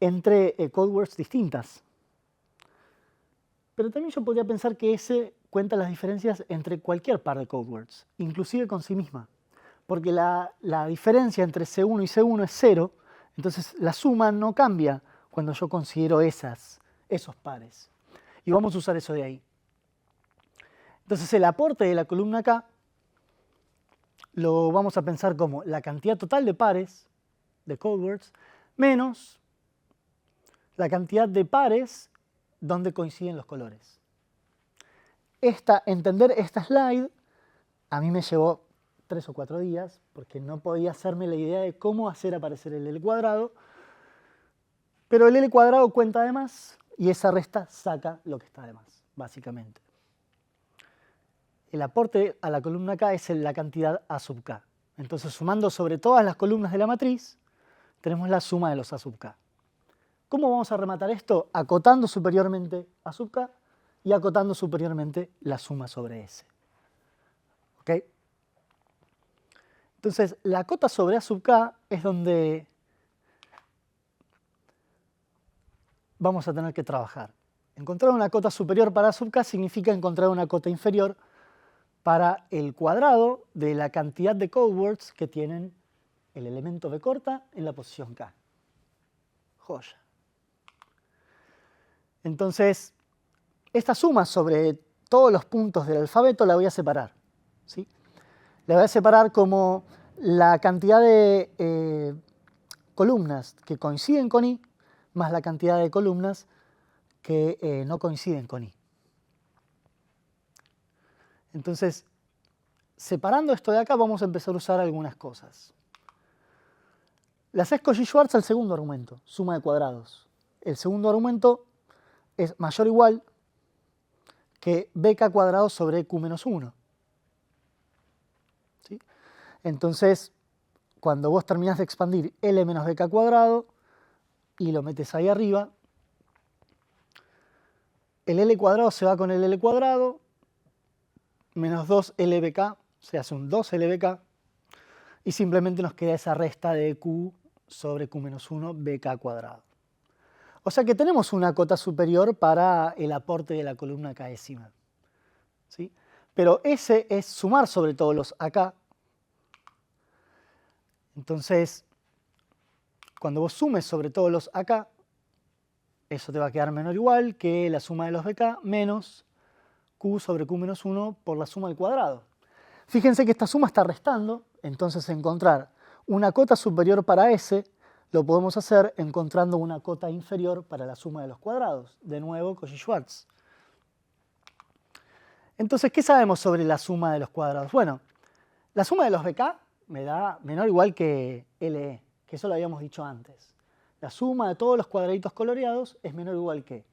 entre code words distintas. Pero también yo podría pensar que S cuenta las diferencias entre cualquier par de code words, inclusive con sí misma. Porque la diferencia entre C1 y C1 es 0, entonces la suma no cambia cuando yo considero esos pares. Y vamos a usar eso de ahí. Entonces el aporte de la columna K lo vamos a pensar como la cantidad total de pares de code words menos la cantidad de pares donde coinciden los colores. Entender esta slide a mí me llevó 3 o 4 días porque no podía hacerme la idea de cómo hacer aparecer el L cuadrado, pero el L cuadrado cuenta de más y esa resta saca lo que está de más, básicamente. El aporte a la columna K es la cantidad A sub K. Entonces, sumando sobre todas las columnas de la matriz, tenemos la suma de los A sub K. ¿Cómo vamos a rematar esto? Acotando superiormente A sub K y acotando superiormente la suma sobre S. ¿Ok? Entonces, la cota sobre A sub K es donde vamos a tener que trabajar. Encontrar una cota superior para A sub K significa encontrar una cota inferior para el cuadrado de la cantidad de code words que tienen el elemento B corta en la posición K. Joya. Entonces, esta suma sobre todos los puntos del alfabeto la voy a separar. ¿Sí? La voy a separar como la cantidad de columnas que coinciden con I más la cantidad de columnas que no coinciden con I. Entonces, separando esto de acá, vamos a empezar a usar algunas cosas. La C Cauchy-Schwarz al segundo argumento, suma de cuadrados. El segundo argumento es mayor o igual que bk cuadrado sobre q menos 1. ¿Sí? Entonces, cuando vos terminás de expandir L menos bk cuadrado y lo metes ahí arriba, el L cuadrado se va con el L cuadrado, menos 2LBK, se hace un 2LBK, y simplemente nos queda esa resta de Q sobre Q menos 1 BK cuadrado. O sea que tenemos una cota superior para el aporte de la columna K decimal. ¿Sí? Pero ese es sumar sobre todos los AK. Entonces, cuando vos sumes sobre todos los AK, eso te va a quedar menor o igual que la suma de los BK menos Q sobre Q menos 1 por la suma al cuadrado. Fíjense que esta suma está restando, entonces encontrar una cota superior para S lo podemos hacer encontrando una cota inferior para la suma de los cuadrados. De nuevo, Cauchy-Schwarz. Entonces, ¿qué sabemos sobre la suma de los cuadrados? Bueno, la suma de los BK me da menor o igual que LE, que eso lo habíamos dicho antes. La suma de todos los cuadraditos coloreados es menor o igual que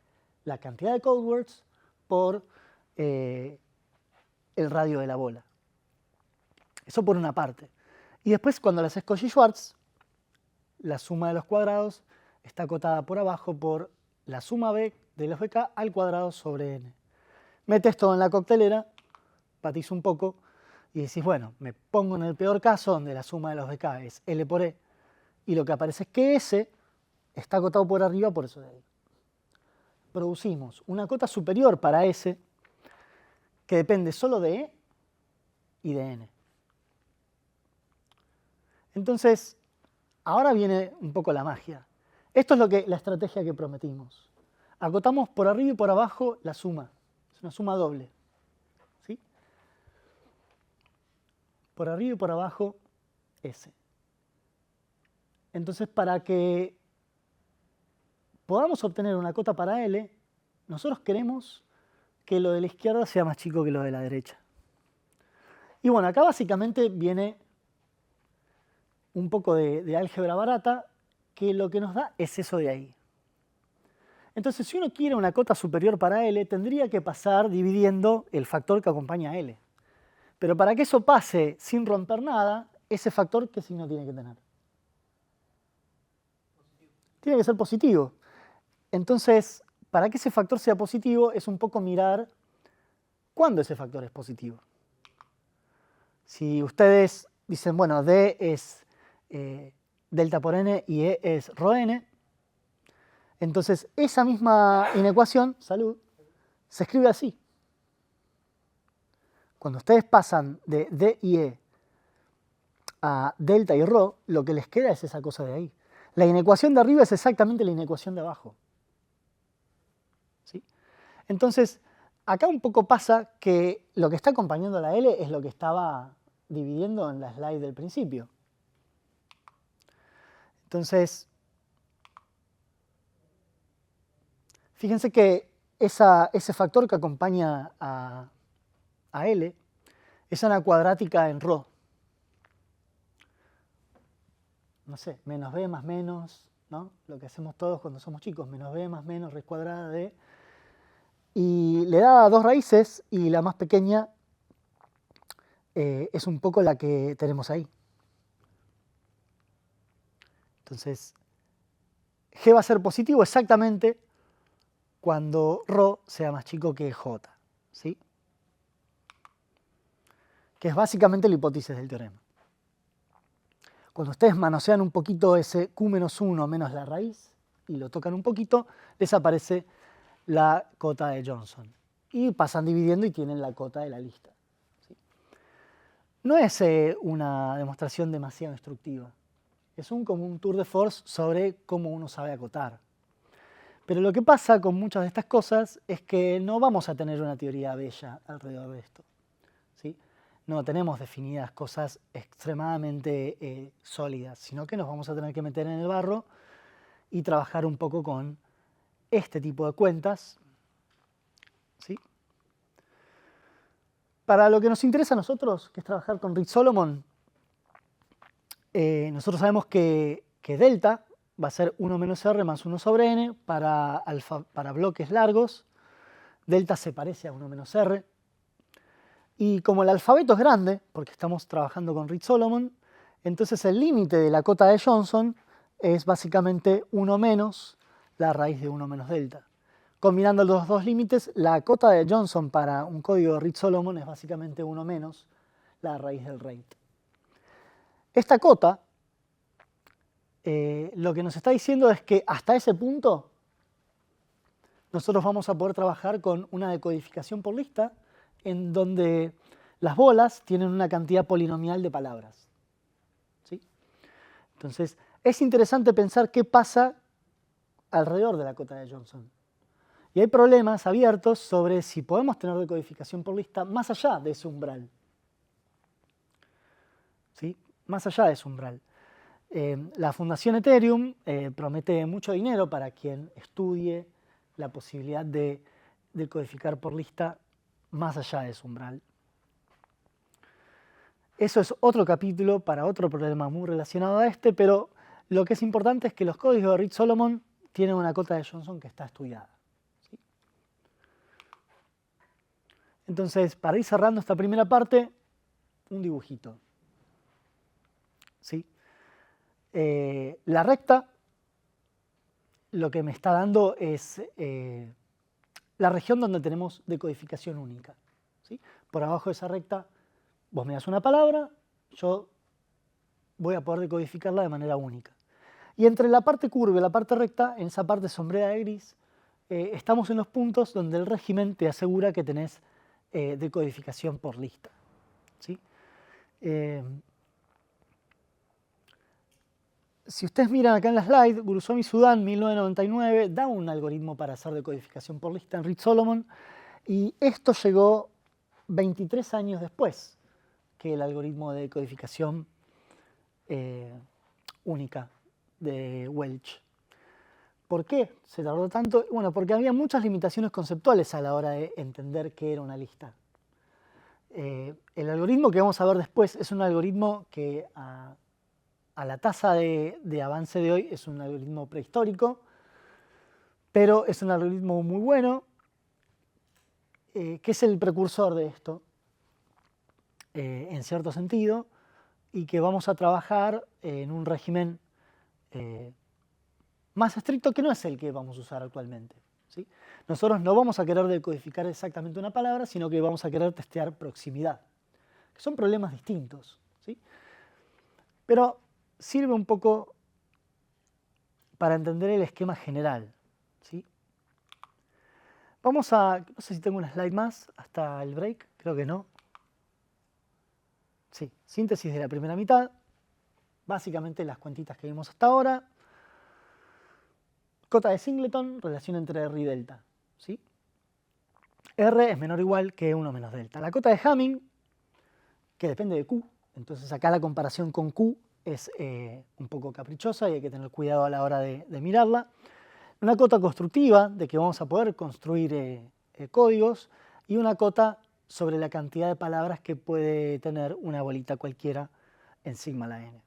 la cantidad de code words por el radio de la bola. Eso por una parte. Y después, cuando le haces Cauchy-Schwarz, la suma de los cuadrados está acotada por abajo por la suma b de los bk al cuadrado sobre n. Metes todo en la coctelera, patís un poco y decís, bueno, me pongo en el peor caso donde la suma de los bk es L por E y lo que aparece es que S está acotado por arriba por eso de ahí. Producimos una cota superior para S que depende solo de E y de N. Entonces, ahora viene un poco la magia. Esto es la estrategia que prometimos. Acotamos por arriba y por abajo la suma. Es una suma doble. ¿Sí? Por arriba y por abajo, S. Entonces, para que podamos obtener una cota para L, nosotros queremos que lo de la izquierda sea más chico que lo de la derecha. Y bueno, acá básicamente viene un poco de álgebra barata, que lo que nos da es eso de ahí. Entonces, si uno quiere una cota superior para L, tendría que pasar dividiendo el factor que acompaña a L. Pero para que eso pase sin romper nada, ese factor, ¿qué signo tiene que tener? Tiene que ser positivo. Entonces, para que ese factor sea positivo, es un poco mirar cuándo ese factor es positivo. Si ustedes dicen, bueno, D es delta por n y E es rho n, entonces esa misma inecuación, salud, se escribe así. Cuando ustedes pasan de D y E a delta y rho, lo que les queda es esa cosa de ahí. La inecuación de arriba es exactamente la inecuación de abajo. ¿Sí? Entonces, acá un poco pasa que lo que está acompañando a la L es lo que estaba dividiendo en la slide del principio. Entonces, fíjense que ese factor que acompaña a L es una cuadrática en rho. No sé, menos b más menos, ¿no? Lo que hacemos todos cuando somos chicos, menos b más menos raíz cuadrada de... Y le da dos raíces y la más pequeña es un poco la que tenemos ahí. Entonces, G va a ser positivo exactamente cuando ρ sea más chico que J, ¿sí? Que es básicamente la hipótesis del teorema. Cuando ustedes manosean un poquito ese Q menos 1 menos la raíz y lo tocan un poquito, les aparece la cota de Johnson. Y pasan dividiendo y tienen la cota de la lista. ¿Sí? No es una demostración demasiado instructiva. Es como un tour de force sobre cómo uno sabe acotar. Pero lo que pasa con muchas de estas cosas es que no vamos a tener una teoría bella alrededor de esto. ¿Sí? No tenemos definidas cosas extremadamente sólidas, sino que nos vamos a tener que meter en el barro y trabajar un poco con este tipo de cuentas. ¿Sí? Para lo que nos interesa a nosotros, que es trabajar con Reed Solomon, nosotros sabemos que delta va a ser 1 menos r más 1 sobre n para bloques largos delta se parece a 1 menos R. Y como el alfabeto es grande, porque estamos trabajando con Reed-Solomon, entonces el límite de la cota de Johnson es básicamente 1 menos la raíz de 1 menos delta. Combinando los dos límites, la cota de Johnson para un código de Reed-Solomon es básicamente 1 menos la raíz del rate. Esta cota lo que nos está diciendo es que hasta ese punto nosotros vamos a poder trabajar con una decodificación por lista en donde las bolas tienen una cantidad polinomial de palabras. ¿Sí? Entonces, es interesante pensar qué pasa alrededor de la cota de Johnson. Y hay problemas abiertos sobre si podemos tener decodificación por lista más allá de ese umbral. ¿Sí? Más allá de ese umbral. La Fundación Ethereum promete mucho dinero para quien estudie la posibilidad de decodificar por lista más allá de ese umbral. Eso es otro capítulo para otro problema muy relacionado a este, pero lo que es importante es que los códigos de Reed-Solomon tienen una cota de Johnson que está estudiada. ¿Sí? Entonces, para ir cerrando esta primera parte, un dibujito. ¿Sí? La recta lo que me está dando es la región donde tenemos decodificación única. ¿Sí? Por abajo de esa recta, vos me das una palabra, yo voy a poder decodificarla de manera única. Y entre la parte curva y la parte recta, en esa parte sombreada de gris, estamos en los puntos donde el régimen te asegura que tenés decodificación por lista. ¿Sí? Si ustedes miran acá en la slide, Gurusomi Sudán, 1999, da un algoritmo para hacer decodificación por lista en Reed-Solomon, y esto llegó 23 años después que el algoritmo de decodificación única de Welch. ¿Por qué se tardó tanto? Bueno, porque había muchas limitaciones conceptuales a la hora de entender qué era una lista. El algoritmo que vamos a ver después es un algoritmo que a la tasa de avance de hoy es un algoritmo prehistórico, pero es un algoritmo muy bueno, que es el precursor de esto, en cierto sentido, y que vamos a trabajar en un régimen más estricto que no es el que vamos a usar actualmente. ¿Sí? Nosotros no vamos a querer decodificar exactamente una palabra, sino que vamos a querer testear proximidad, que son problemas distintos. ¿Sí? Pero sirve un poco para entender el esquema general. ¿Sí? Vamos a, no sé si tengo una slide más hasta el break, creo que no. Sí, síntesis de la primera mitad, básicamente las cuentitas que vimos hasta ahora. Cota de Singleton, relación entre R y delta. ¿Sí? R es menor o igual que 1 menos delta. La cota de Hamming, que depende de Q, entonces acá la comparación con Q es un poco caprichosa y hay que tener cuidado a la hora de mirarla. Una cota constructiva, de que vamos a poder construir códigos, y una cota sobre la cantidad de palabras que puede tener una bolita cualquiera en sigma la n.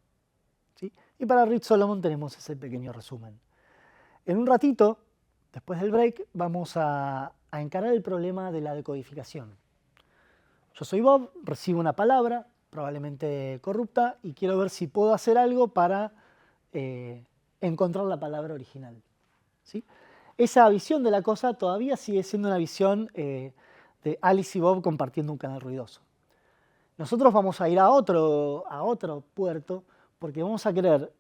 ¿Sí? Y para Reed-Solomon tenemos ese pequeño resumen. En un ratito, después del break, vamos a encarar el problema de la decodificación. Yo soy Bob, recibo una palabra, probablemente corrupta, y quiero ver si puedo hacer algo para encontrar la palabra original. ¿Sí? Esa visión de la cosa todavía sigue siendo una visión de Alice y Bob compartiendo un canal ruidoso. Nosotros vamos a ir a otro puerto porque vamos a querer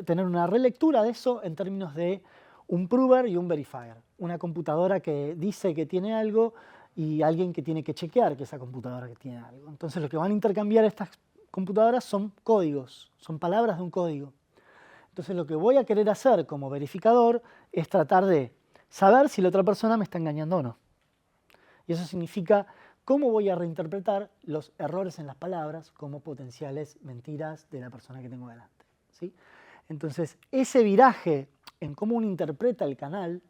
tener una relectura de eso en términos de un prover y un verifier. Una computadora que dice que tiene algo y alguien que tiene que chequear que esa computadora que tiene algo. Entonces lo que van a intercambiar estas computadoras son códigos, son palabras de un código. Entonces lo que voy a querer hacer como verificador es tratar de saber si la otra persona me está engañando o no. Y eso significa cómo voy a reinterpretar los errores en las palabras como potenciales mentiras de la persona que tengo delante. ¿Sí? Entonces ese viraje en cómo uno interpreta el canal,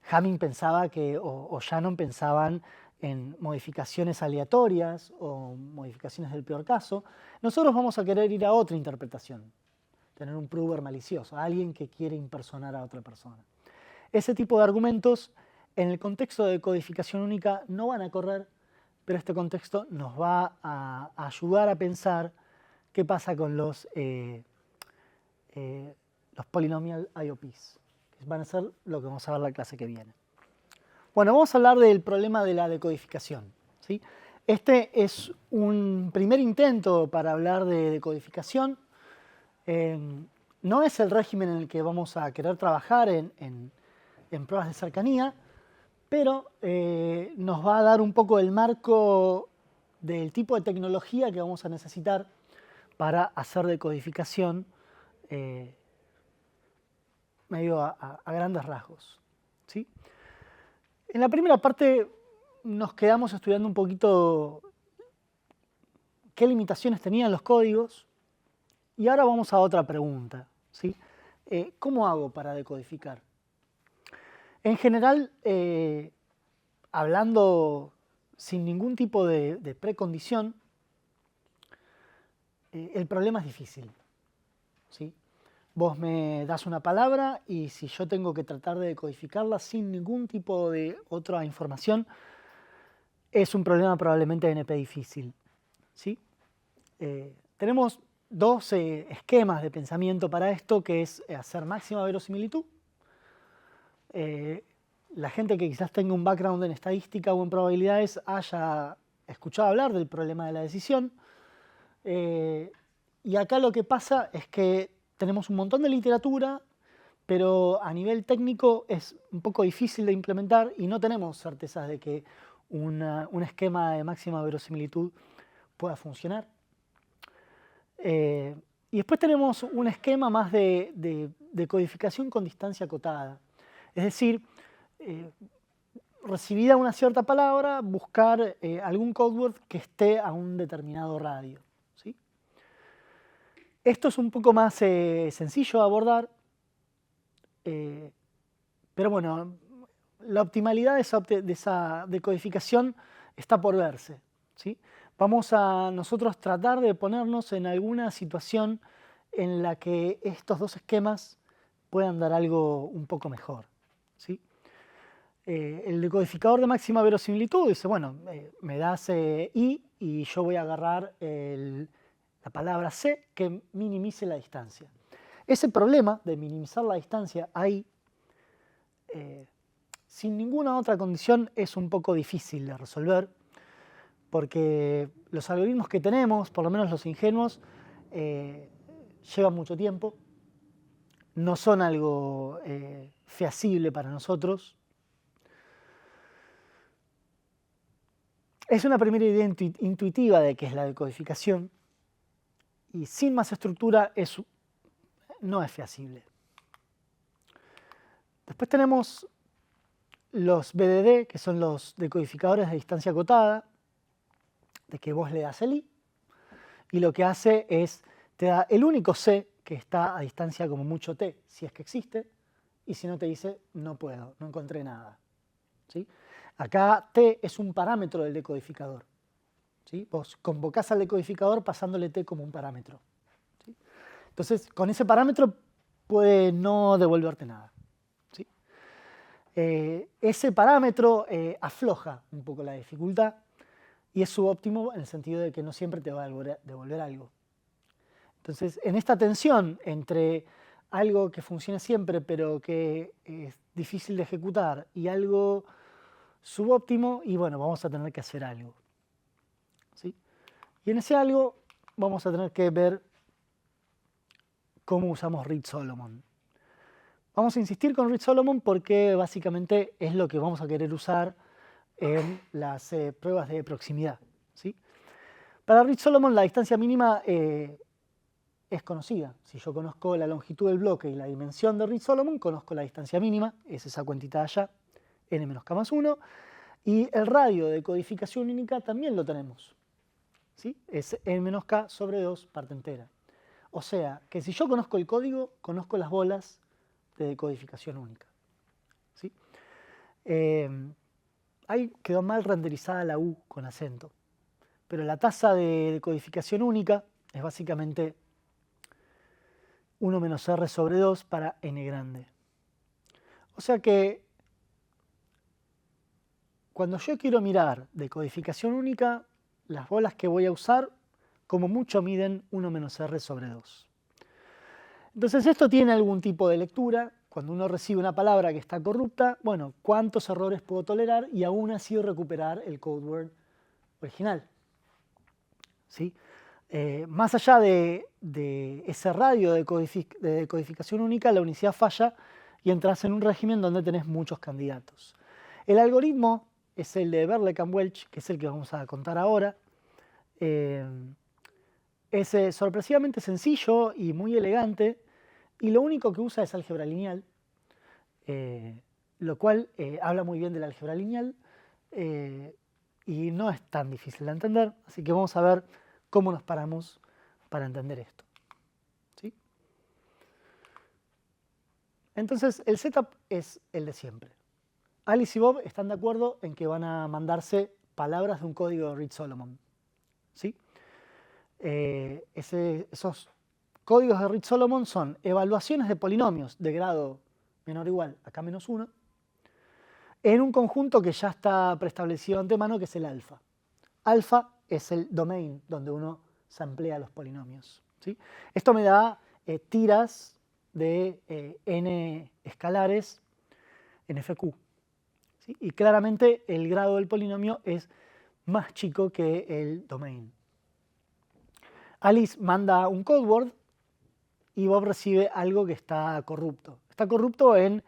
Hamming pensaba o Shannon pensaban en modificaciones aleatorias o modificaciones del peor caso. Nosotros vamos a querer ir a otra interpretación, tener un prover malicioso, alguien que quiere impersonar a otra persona. Ese tipo de argumentos En el contexto de codificación única no van a correr, pero este contexto nos va a ayudar a pensar qué pasa con los polynomial IOPs, que van a ser lo que vamos a ver la clase que viene. Bueno, vamos a hablar del problema de la decodificación, ¿sí? Este es un primer intento para hablar de decodificación. No es el régimen en el que vamos a querer trabajar en pruebas de cercanía, pero nos va a dar un poco el marco del tipo de tecnología que vamos a necesitar para hacer decodificación medio a grandes rasgos, ¿sí? En la primera parte nos quedamos estudiando un poquito qué limitaciones tenían los códigos y ahora vamos a otra pregunta, ¿sí? ¿Cómo hago para decodificar? En general, hablando sin ningún tipo de precondición, el problema es difícil, ¿sí? Vos me das una palabra y si yo tengo que tratar de decodificarla sin ningún tipo de otra información, es un problema probablemente NP difícil, ¿sí? Tenemos dos esquemas de pensamiento para esto, que es hacer máxima verosimilitud. La gente que quizás tenga un background en estadística o en probabilidades haya escuchado hablar del problema de la decisión. Y acá lo que pasa es que tenemos un montón de literatura, pero a nivel técnico es un poco difícil de implementar y no tenemos certezas de que un esquema de máxima verosimilitud pueda funcionar. Y después tenemos un esquema más de codificación con distancia acotada. Es decir, recibida una cierta palabra, buscar algún codeword que esté a un determinado radio, ¿sí? Esto es un poco más sencillo de abordar, pero bueno, la optimalidad de esa decodificación está por verse, ¿sí? Vamos a nosotros tratar de ponernos en alguna situación en la que estos dos esquemas puedan dar algo un poco mejor, ¿sí? El decodificador de máxima verosimilitud dice, bueno, me das I y yo voy a agarrar la palabra C que minimice la distancia. Ese problema de minimizar la distancia ahí, sin ninguna otra condición, es un poco difícil de resolver, porque los algoritmos que tenemos, por lo menos los ingenuos, llevan mucho tiempo, no son algo feasible para nosotros. Es una primera idea intuitiva de qué es la decodificación y sin más estructura no es feasible. Después tenemos los BDD, que son los decodificadores de distancia acotada, de que vos le das el I y lo que hace es, te da el único C que está a distancia como mucho T, si es que existe, y si no te dice, no puedo, no encontré nada, ¿sí? Acá T es un parámetro del decodificador, ¿sí? Vos convocás al decodificador pasándole T como un parámetro, ¿sí? Entonces, con ese parámetro puede no devolverte nada, ¿sí? Ese parámetro afloja un poco la dificultad y es subóptimo en el sentido de que no siempre te va a devolver algo. Entonces, en esta tensión entre algo que funciona siempre pero que es difícil de ejecutar y algo subóptimo, y bueno, vamos a tener que hacer algo, ¿sí? Y en ese algo vamos a tener que ver cómo usamos Reed-Solomon. Vamos a insistir con Reed-Solomon porque básicamente es lo que vamos a querer usar en las pruebas de proximidad, ¿sí? Para Reed-Solomon la distancia mínima es conocida. Si yo conozco la longitud del bloque y la dimensión de Reed-Solomon, conozco la distancia mínima, es esa cuentita de allá, n-k+1, y el radio de codificación única también lo tenemos, ¿sí? Es n-k sobre 2 parte entera. O sea, que si yo conozco el código, conozco las bolas de decodificación única, ¿sí? Ahí quedó mal renderizada la U con acento, pero la tasa de decodificación única es básicamente 1 menos R sobre 2 para n grande. O sea que cuando yo quiero mirar de codificación única, las bolas que voy a usar, como mucho miden 1 menos r sobre 2. Entonces esto tiene algún tipo de lectura. Cuando uno recibe una palabra que está corrupta, bueno, ¿cuántos errores puedo tolerar y aún así recuperar el code word original? ¿Sí? Más allá de ese radio de codificación única, la unicidad falla y entras en un régimen donde tenés muchos candidatos. El algoritmo es el de Berlekamp-Welch, que es el que vamos a contar ahora. Es sorpresivamente sencillo y muy elegante, y lo único que usa es álgebra lineal, lo cual habla muy bien de la álgebra lineal y no es tan difícil de entender, así que vamos a ver cómo nos paramos para entender esto. ¿Sí? Entonces, el setup es el de siempre. Alice y Bob están de acuerdo en que van a mandarse palabras de un código de Reed-Solomon. ¿Sí? Esos códigos de Reed-Solomon son evaluaciones de polinomios de grado menor o igual a k-1 en un conjunto que ya está preestablecido de antemano, que es el alfa. Alfa es el domain donde uno samplea los polinomios. ¿Sí? Esto me da tiras de n escalares en FQ. ¿Sí? Y claramente el grado del polinomio es más chico que el domain. Alice manda un code word y Bob recibe algo que está corrupto. Está corrupto en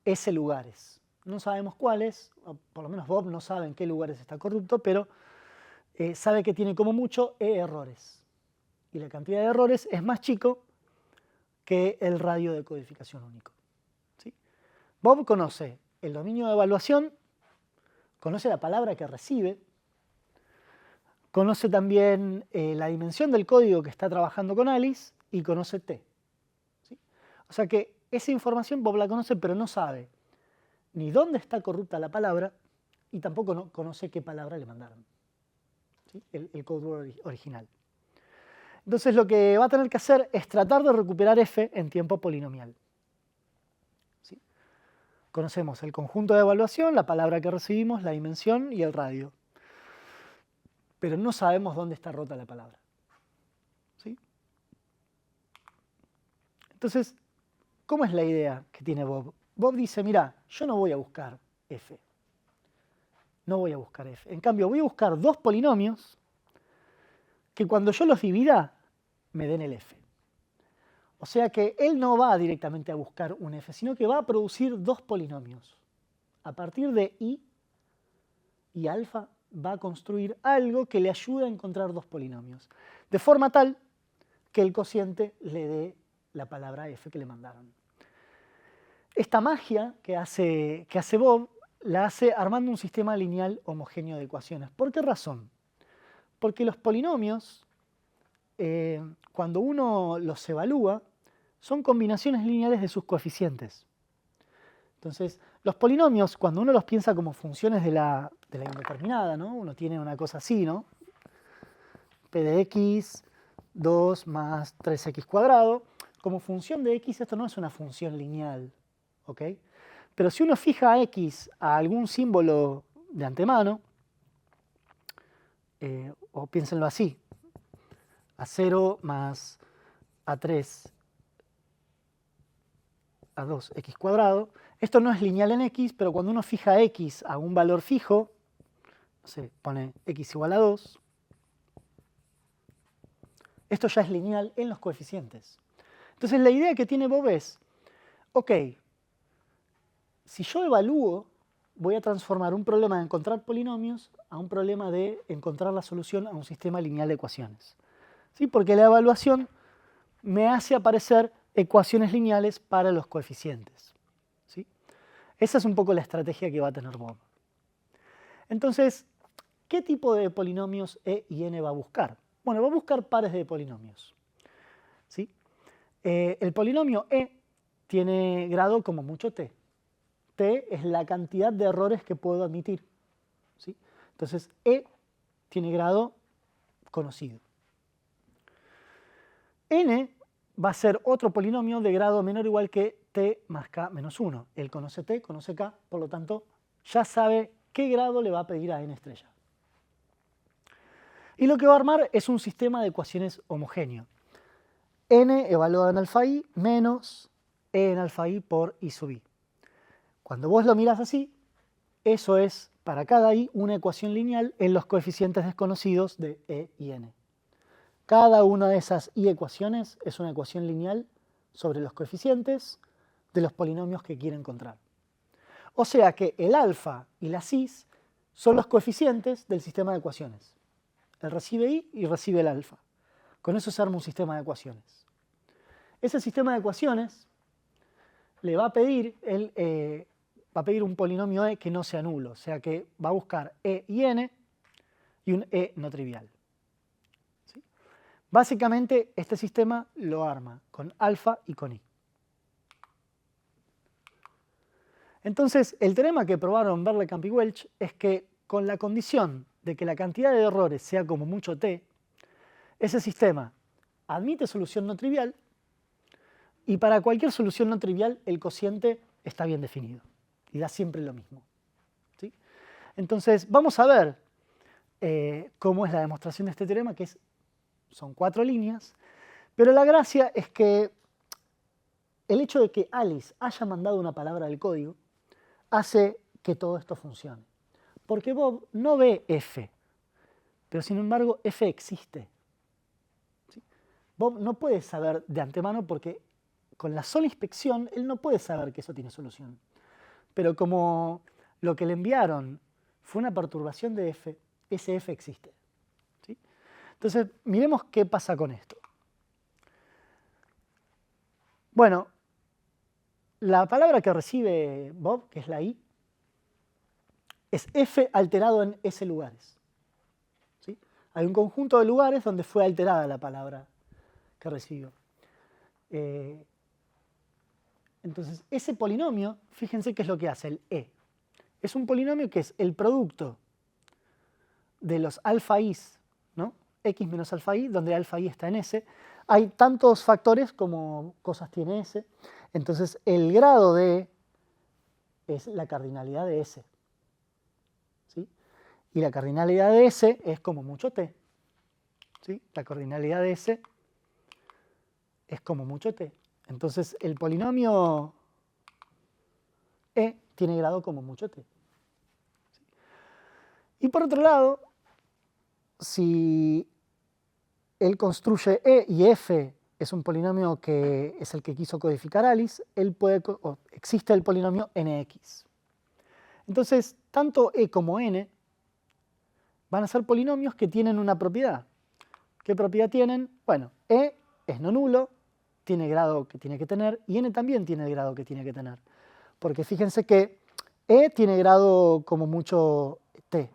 S lugares. No sabemos cuáles, o por lo menos Bob no sabe en qué lugares está corrupto, pero sabe que tiene como mucho E errores. Y la cantidad de errores es más chico que el radio de codificación único. ¿Sí? Bob conoce el dominio de evaluación, conoce la palabra que recibe, conoce también la dimensión del código que está trabajando con Alice y conoce T. ¿Sí? O sea que esa información Bob la conoce, pero no sabe ni dónde está corrupta la palabra y tampoco conoce qué palabra le mandaron. ¿Sí? El code word original. Entonces lo que va a tener que hacer es tratar de recuperar f en tiempo polinomial. ¿Sí? Conocemos el conjunto de evaluación, la palabra que recibimos, la dimensión y el radio. Pero no sabemos dónde está rota la palabra. ¿Sí? Entonces, ¿cómo es la idea que tiene Bob? Bob dice, mira, yo no voy a buscar f. No voy a buscar f. En cambio, voy a buscar dos polinomios que cuando yo los divida me den el f. O sea que él no va directamente a buscar un f, sino que va a producir dos polinomios. A partir de i y alfa va a construir algo que le ayude a encontrar dos polinomios, de forma tal que el cociente le dé la palabra f que le mandaron. Esta magia que hace Bob la hace armando un sistema lineal homogéneo de ecuaciones. ¿Por qué razón? Porque los polinomios, cuando uno los evalúa, son combinaciones lineales de sus coeficientes. Entonces, los polinomios, cuando uno los piensa como funciones de la indeterminada, ¿no? Uno tiene una cosa así, ¿no? P de x, 2 más 3x cuadrado. Como función de x, esto no es una función lineal, ¿ok? Pero si uno fija a x a algún símbolo de antemano, o piénsenlo así, a0 más a3 a 2x cuadrado, esto no es lineal en x, pero cuando uno fija x a un valor fijo, no sé, pone x igual a 2, esto ya es lineal en los coeficientes. Entonces la idea que tiene Bob es, ok, si yo evalúo, voy a transformar un problema de encontrar polinomios a un problema de encontrar la solución a un sistema lineal de ecuaciones. ¿Sí? Porque la evaluación me hace aparecer ecuaciones lineales para los coeficientes. ¿Sí? Esa es un poco la estrategia que va a tener Bob. Entonces, ¿qué tipo de polinomios e y n va a buscar? Bueno, va a buscar pares de polinomios. ¿Sí? El polinomio e tiene grado como mucho t. T es la cantidad de errores que puedo admitir. ¿Sí? Entonces, e tiene grado conocido. N va a ser otro polinomio de grado menor o igual que t más k menos 1. Él conoce t, conoce k, por lo tanto, ya sabe qué grado le va a pedir a n estrella. Y lo que va a armar es un sistema de ecuaciones homogéneo. N evaluado en alfa i menos E en alfa i por I sub i. Cuando vos lo mirás así, eso es para cada i una ecuación lineal en los coeficientes desconocidos de E y N. Cada una de esas i ecuaciones es una ecuación lineal sobre los coeficientes de los polinomios que quiere encontrar. O sea que el alfa y la cis son los coeficientes del sistema de ecuaciones. Él recibe i y recibe el alfa. Con eso se arma un sistema de ecuaciones. Ese sistema de ecuaciones le va a pedir, un polinomio e que no sea nulo, o sea que va a buscar e y n y un e no trivial. ¿Sí? Básicamente este sistema lo arma con alfa y con i. Entonces el teorema que probaron Berlekamp y Welch es que con la condición de que la cantidad de errores sea como mucho t, ese sistema admite solución no trivial y para cualquier solución no trivial el cociente está bien definido y da siempre lo mismo. ¿Sí? Entonces vamos a ver cómo es la demostración de este teorema, que son 4 líneas, pero la gracia es que el hecho de que Alice haya mandado una palabra del código hace que todo esto funcione. Porque Bob no ve f, pero sin embargo f existe. ¿Sí? Bob no puede saber de antemano porque con la sola inspección él no puede saber que eso tiene solución. Pero como lo que le enviaron fue una perturbación de f, ese f existe. ¿Sí? Entonces miremos qué pasa con esto. Bueno, la palabra que recibe Bob, que es la i, es f alterado en s lugares. ¿Sí? Hay un conjunto de lugares donde fue alterada la palabra que recibió. Entonces, ese polinomio, fíjense qué es lo que hace el e. Es un polinomio que es el producto de los alfa i's, ¿no? X menos alfa i, donde alfa i está en S. Hay tantos factores como cosas tiene S. Entonces, el grado de E es la cardinalidad de S. ¿Sí? Y la cardinalidad de S es como mucho t. ¿Sí? La cardinalidad de S es como mucho t. Entonces, el polinomio E tiene grado como mucho t. ¿Sí? Y por otro lado, si él construye E y F es un polinomio que es el que quiso codificar Alice, existe el polinomio nx. Entonces, tanto E como n van a ser polinomios que tienen una propiedad. ¿Qué propiedad tienen? Bueno, E es no nulo, tiene el grado que tiene que tener, y n también tiene el grado que tiene que tener. Porque fíjense que E tiene grado como mucho t,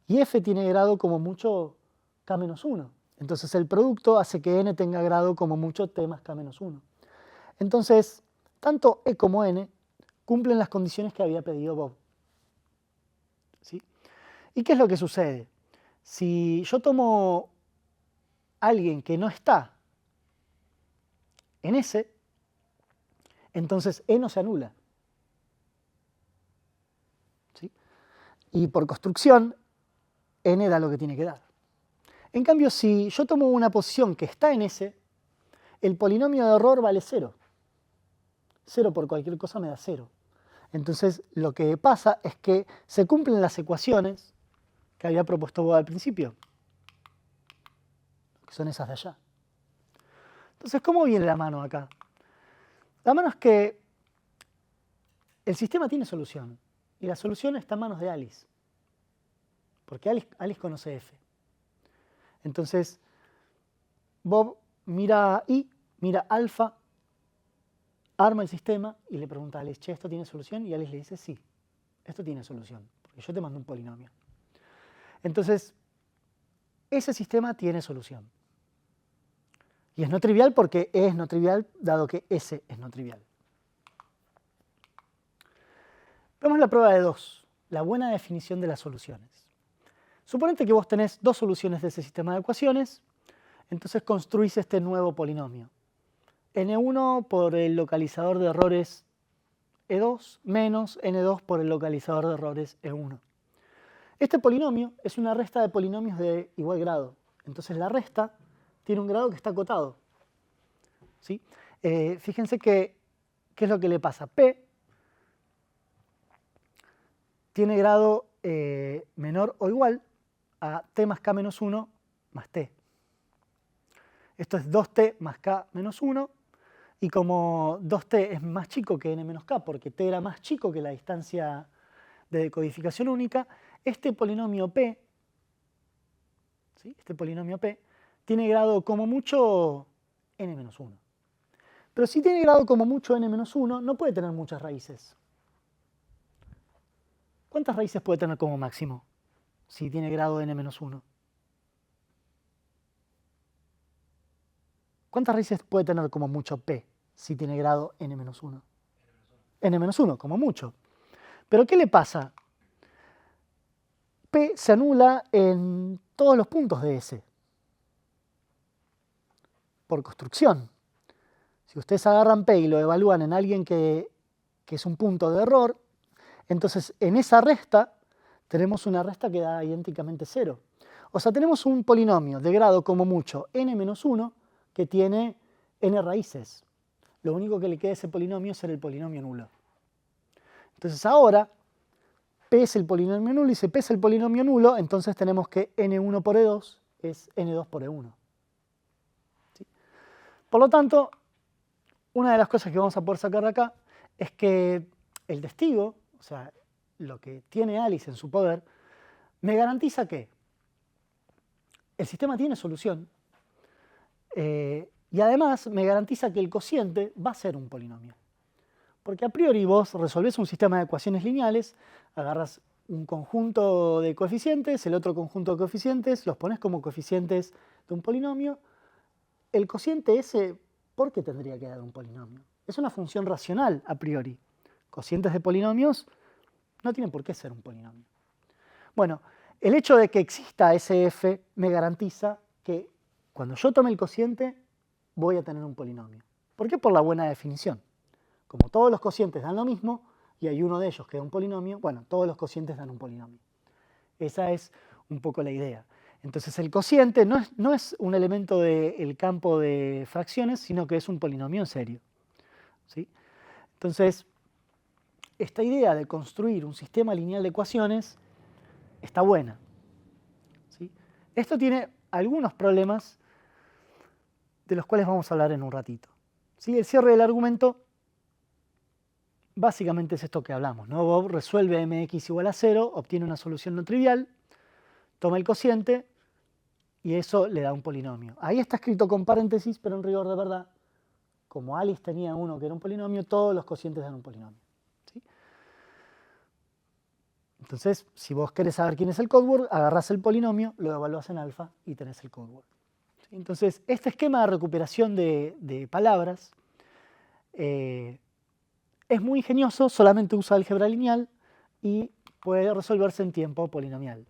y F tiene grado como mucho k-1. Entonces el producto hace que n tenga grado como mucho t más k-1. Entonces, tanto E como n cumplen las condiciones que había pedido Bob. ¿Sí? ¿Y qué es lo que sucede? Si yo tomo a alguien que no está en S, entonces E no se anula. ¿Sí? Y por construcción, n da lo que tiene que dar. En cambio, si yo tomo una posición que está en S, el polinomio de error vale 0. 0 por cualquier cosa me da 0. Entonces, lo que pasa es que se cumplen las ecuaciones que había propuesto Bob al principio, que son esas de allá. Entonces, ¿cómo viene la mano acá? La mano es que el sistema tiene solución, y la solución está en manos de Alice, porque Alice conoce F. Entonces, Bob mira I, mira alfa, arma el sistema y le pregunta a Alice, che, ¿esto tiene solución? Y Alice le dice, sí, esto tiene solución, porque yo te mando un polinomio. Entonces, ese sistema tiene solución. Y es no trivial porque E es no trivial, dado que S es no trivial. Vemos la prueba de 2, la buena definición de las soluciones. Suponete que vos tenés dos soluciones de ese sistema de ecuaciones, entonces construís este nuevo polinomio. N1 por el localizador de errores E2 menos N2 por el localizador de errores E1. Este polinomio es una resta de polinomios de igual grado. Entonces la resta tiene un grado que está acotado. ¿Sí? Fíjense ¿qué es lo que le pasa? P tiene grado menor o igual a t más k menos 1 más t. Esto es 2t más k menos 1, y como 2t es más chico que n menos k, porque t era más chico que la distancia de decodificación única, este polinomio P, ¿sí? Este polinomio P tiene grado como mucho n menos 1. Pero si tiene grado como mucho n menos 1, no puede tener muchas raíces. ¿Cuántas raíces puede tener como máximo si tiene grado n menos 1? ¿Cuántas raíces puede tener como mucho P si tiene grado n menos 1? N menos 1, como mucho. ¿Pero qué le pasa? P se anula en todos los puntos de S, por construcción. Si ustedes agarran P y lo evalúan en alguien que es un punto de error, entonces en esa resta tenemos una resta que da idénticamente 0. O sea, tenemos un polinomio de grado como mucho n menos 1 que tiene n raíces. Lo único que le queda a ese polinomio es ser el polinomio nulo. Entonces ahora P es el polinomio nulo, y si P es el polinomio nulo, entonces tenemos que n1 por e2 es n2 por e1. ¿Sí? Por lo tanto, una de las cosas que vamos a poder sacar de acá es que el testigo, o sea, lo que tiene Alice en su poder, me garantiza que el sistema tiene solución, y además me garantiza que el cociente va a ser un polinomio. Porque a priori vos resolvés un sistema de ecuaciones lineales, agarras un conjunto de coeficientes, el otro conjunto de coeficientes, los pones como coeficientes de un polinomio. El cociente ese, ¿por qué tendría que dar un polinomio? Es una función racional a priori. Cocientes de polinomios no tienen por qué ser un polinomio. Bueno, el hecho de que exista ese f me garantiza que cuando yo tome el cociente voy a tener un polinomio. ¿Por qué? Por la buena definición. Como todos los cocientes dan lo mismo y hay uno de ellos que da un polinomio, bueno, todos los cocientes dan un polinomio. Esa es un poco la idea. Entonces el cociente no es un elemento del campo de fracciones, sino que es un polinomio en serio. ¿Sí? Entonces, esta idea de construir un sistema lineal de ecuaciones está buena. ¿Sí? Esto tiene algunos problemas de los cuales vamos a hablar en un ratito. ¿Sí? El cierre del argumento básicamente es esto que hablamos, ¿no? Bob resuelve mx igual a 0, obtiene una solución no trivial, toma el cociente y eso le da un polinomio. Ahí está escrito con paréntesis, pero en rigor de verdad, como Alice tenía uno que era un polinomio, todos los cocientes dan un polinomio. ¿Sí? Entonces, si vos querés saber quién es el codeword, agarrás el polinomio, lo evaluás en alfa y tenés el codeword. ¿Sí? Entonces, este esquema de recuperación de palabras es muy ingenioso, solamente usa álgebra lineal y puede resolverse en tiempo polinomial.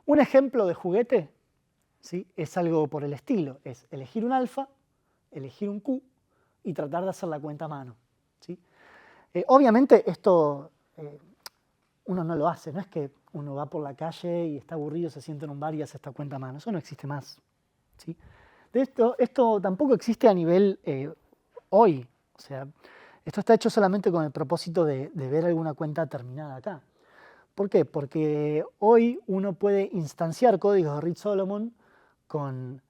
Un ejemplo de juguete, ¿sí? Es algo por el estilo, es elegir un alfa, elegir un q y tratar de hacer la cuenta a mano. ¿Sí? Obviamente esto uno no lo hace, no es que uno va por la calle y está aburrido, se sienta en un bar y hace esta cuenta a mano, eso no existe más. ¿Sí? Esto tampoco existe a nivel hoy, o sea, esto está hecho solamente con el propósito de ver alguna cuenta terminada acá. ¿Por qué? Porque hoy uno puede instanciar códigos de Reed-Solomon con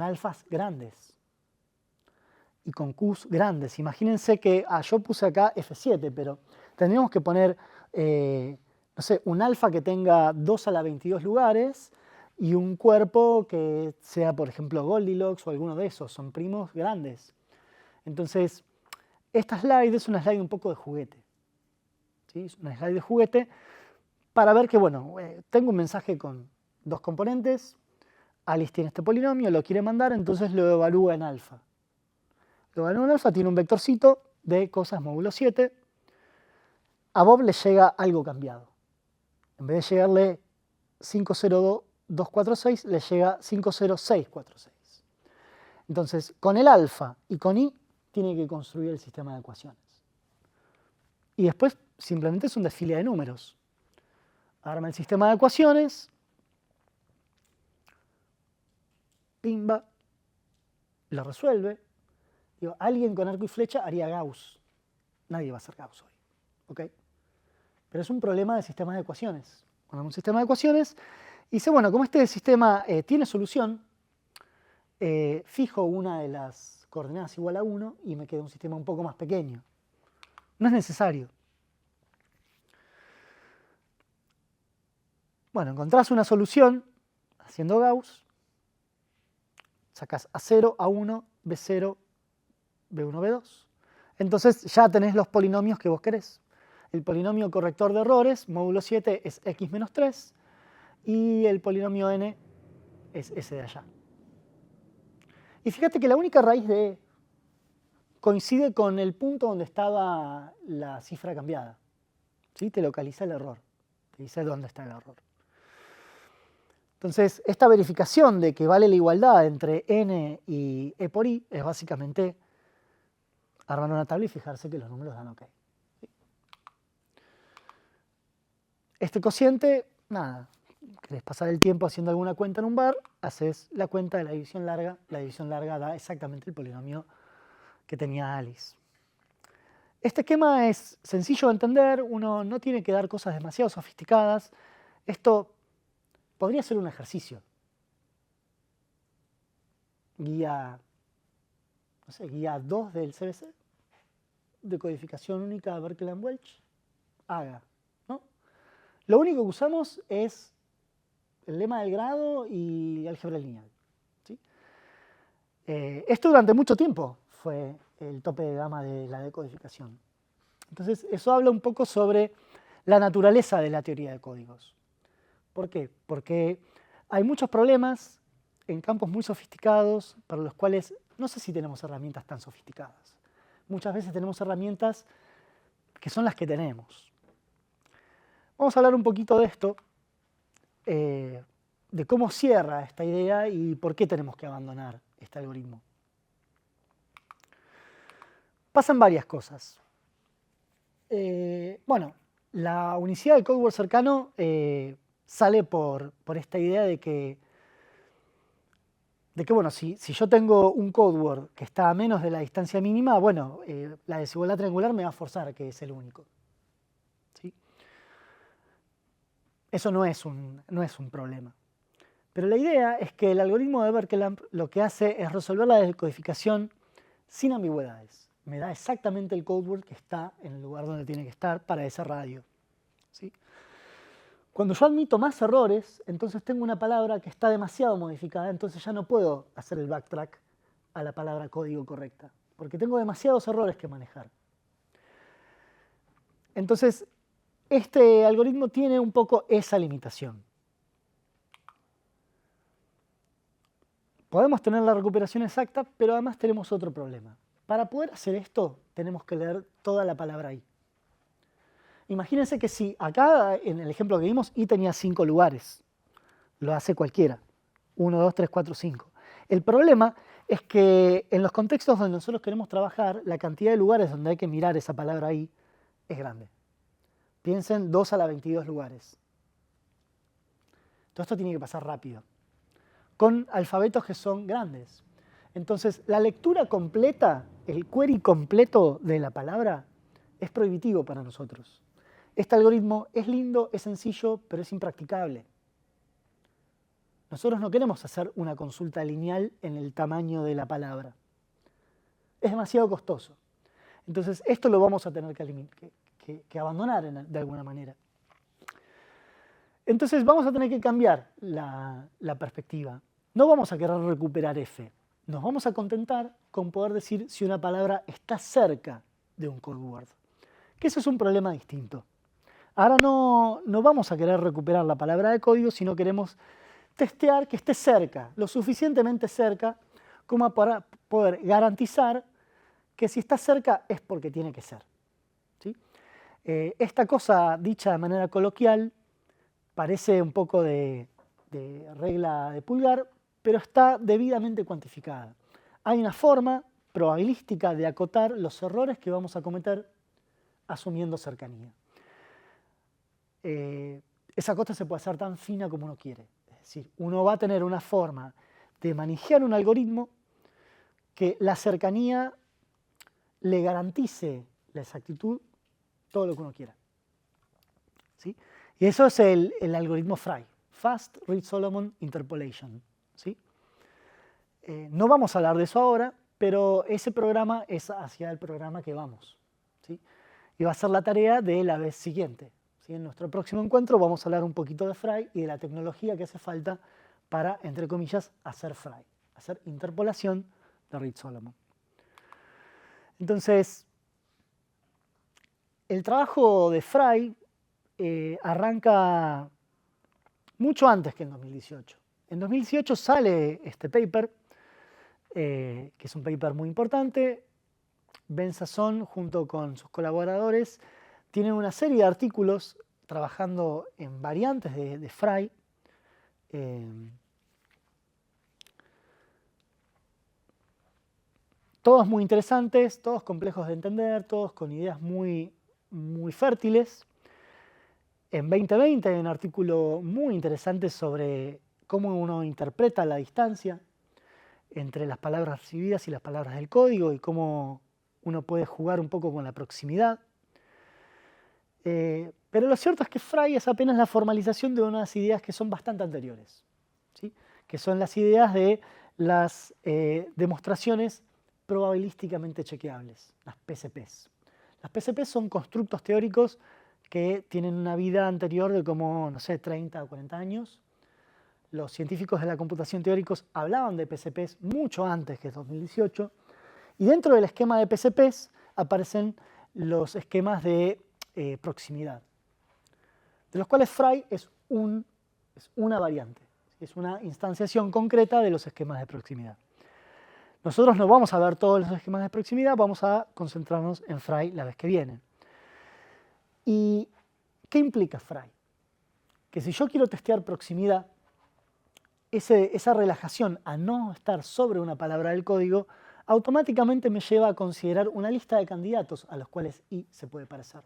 alfas grandes y con q's grandes. Imagínense que yo puse acá F7, pero tendríamos que poner, no sé, un alfa que tenga 2 a la 22 lugares y un cuerpo que sea, por ejemplo, Goldilocks o alguno de esos. Son primos grandes. Entonces, esta slide es una slide un poco de juguete. ¿Sí? Es una slide de juguete para ver que, bueno, tengo un mensaje con 2 componentes, Alice tiene este polinomio, lo quiere mandar, entonces lo evalúa en alfa. Lo evalúa en alfa, tiene un vectorcito de cosas módulo 7. A Bob le llega algo cambiado. En vez de llegarle 50246, le llega 50646. Entonces, con el alfa y con i, tiene que construir el sistema de ecuaciones. Y después simplemente es un desfile de números. arma el sistema de ecuaciones, pimba, lo resuelve. Digo, alguien con arco y flecha haría Gauss. Nadie va a hacer Gauss hoy. ¿Ok? Pero es un problema de sistemas de ecuaciones. Ponemos un sistema de ecuaciones y dice, bueno, como este sistema tiene solución, fijo una de las coordenadas igual a 1 y me queda un sistema un poco más pequeño. No es necesario. Bueno, encontrás una solución haciendo Gauss, sacás A0, A1, B0, B1, B2. Entonces ya tenés los polinomios que vos querés. El polinomio corrector de errores, módulo 7, es x menos 3, y el polinomio n es ese de allá. Y fíjate que la única raíz de e coincide con el punto donde estaba la cifra cambiada. ¿Sí? Te localiza el error, te dice dónde está el error. Entonces, esta verificación de que vale la igualdad entre n y e por i es básicamente armar una tabla y fijarse que los números dan OK. Este cociente, nada, querés pasar el tiempo haciendo alguna cuenta en un bar, haces la cuenta de la división larga da exactamente el polinomio que tenía Alice. Este esquema es sencillo de entender, uno no tiene que dar cosas demasiado sofisticadas. Esto podría ser un ejercicio. Guía 2 del CBC, de codificación única Berkeley-Welch, haga. ¿No? Lo único que usamos es el lema del grado y álgebra lineal. ¿Sí? Esto durante mucho tiempo fue el tope de gama de la decodificación. Entonces, eso habla un poco sobre la naturaleza de la teoría de códigos. ¿Por qué? Porque hay muchos problemas en campos muy sofisticados para los cuales no sé si tenemos herramientas tan sofisticadas. Muchas veces tenemos herramientas que son las que tenemos. Vamos a hablar un poquito de esto, de cómo cierra esta idea y por qué tenemos que abandonar este algoritmo. Pasan varias cosas. Bueno, la unicidad del code word cercano sale por esta idea de que bueno, si yo tengo un code word que está a menos de la distancia mínima, bueno, la desigualdad triangular me va a forzar que es el único. ¿Sí? Eso no es un problema. Pero la idea es que el algoritmo de Berkeley lo que hace es resolver la decodificación sin ambigüedades. Me da exactamente el code word que está en el lugar donde tiene que estar para ese radio. ¿Sí? Cuando yo admito más errores, entonces tengo una palabra que está demasiado modificada, entonces ya no puedo hacer el backtrack a la palabra código correcta, porque tengo demasiados errores que manejar. Entonces, este algoritmo tiene un poco esa limitación. Podemos tener la recuperación exacta, pero además tenemos otro problema. Para poder hacer esto, tenemos que leer toda la palabra i. Imagínense que si acá, en el ejemplo que vimos, i tenía 5 lugares. Lo hace cualquiera. 1, 2, 3, 4, 5. El problema es que en los contextos donde nosotros queremos trabajar, la cantidad de lugares donde hay que mirar esa palabra i es grande. Piensen 2 a la 22 lugares. Todo esto tiene que pasar rápido, con alfabetos que son grandes. Entonces, la lectura completa, el query completo de la palabra, es prohibitivo para nosotros. Este algoritmo es lindo, es sencillo, pero es impracticable. Nosotros no queremos hacer una consulta lineal en el tamaño de la palabra. Es demasiado costoso. Entonces, esto lo vamos a tener que abandonar de alguna manera. Entonces, vamos a tener que cambiar la perspectiva. No vamos a querer recuperar f. Nos vamos a contentar con poder decir si una palabra está cerca de un code word. Que eso es un problema distinto. Ahora no vamos a querer recuperar la palabra de código, sino queremos testear que esté cerca, lo suficientemente cerca como para poder garantizar que si está cerca es porque tiene que ser. ¿Sí? Esta cosa dicha de manera coloquial parece un poco de regla de pulgar, pero está debidamente cuantificada. Hay una forma probabilística de acotar los errores que vamos a cometer asumiendo cercanía. esa costra se puede hacer tan fina como uno quiere. Es decir, uno va a tener una forma de manejar un algoritmo que la cercanía le garantice la exactitud, todo lo que uno quiera. ¿Sí? Y eso es el algoritmo Fry, Fast Reed-Solomon Interpolation. ¿Sí? No vamos a hablar de eso ahora, pero ese programa es hacia el programa que vamos. ¿Sí? Y va a ser la tarea de la vez siguiente. ¿Sí? En nuestro próximo encuentro vamos a hablar un poquito de Fry y de la tecnología que hace falta para, entre comillas, hacer Fry, hacer interpolación de Reed-Solomon. Entonces, el trabajo de Fry arranca mucho antes que en 2018. En 2018 sale este paper, que es un paper muy importante. Ben Sasson, junto con sus colaboradores, tienen una serie de artículos trabajando en variantes de Fry. Todos muy interesantes, todos complejos de entender, todos con ideas muy fértiles. En 2020 hay un artículo muy interesante sobre cómo uno interpreta la distancia entre las palabras recibidas y las palabras del código y cómo uno puede jugar un poco con la proximidad. Pero lo cierto es que Fry es apenas la formalización de unas ideas que son bastante anteriores, ¿sí? Que son las ideas de las demostraciones probabilísticamente chequeables, las PCPs. Las PCPs son constructos teóricos que tienen una vida anterior de como, no sé, 30 o 40 años. Los científicos de la computación teóricos hablaban de PCPs mucho antes que 2018. Y dentro del esquema de PCPs aparecen los esquemas de proximidad, de los cuales Fry es una variante, es una instanciación concreta de los esquemas de proximidad. Nosotros no vamos a ver todos los esquemas de proximidad, vamos a concentrarnos en Fry la vez que viene. ¿Y qué implica Fry? Que si yo quiero testear proximidad, esa relajación a no estar sobre una palabra del código automáticamente me lleva a considerar una lista de candidatos a los cuales I se puede parecer.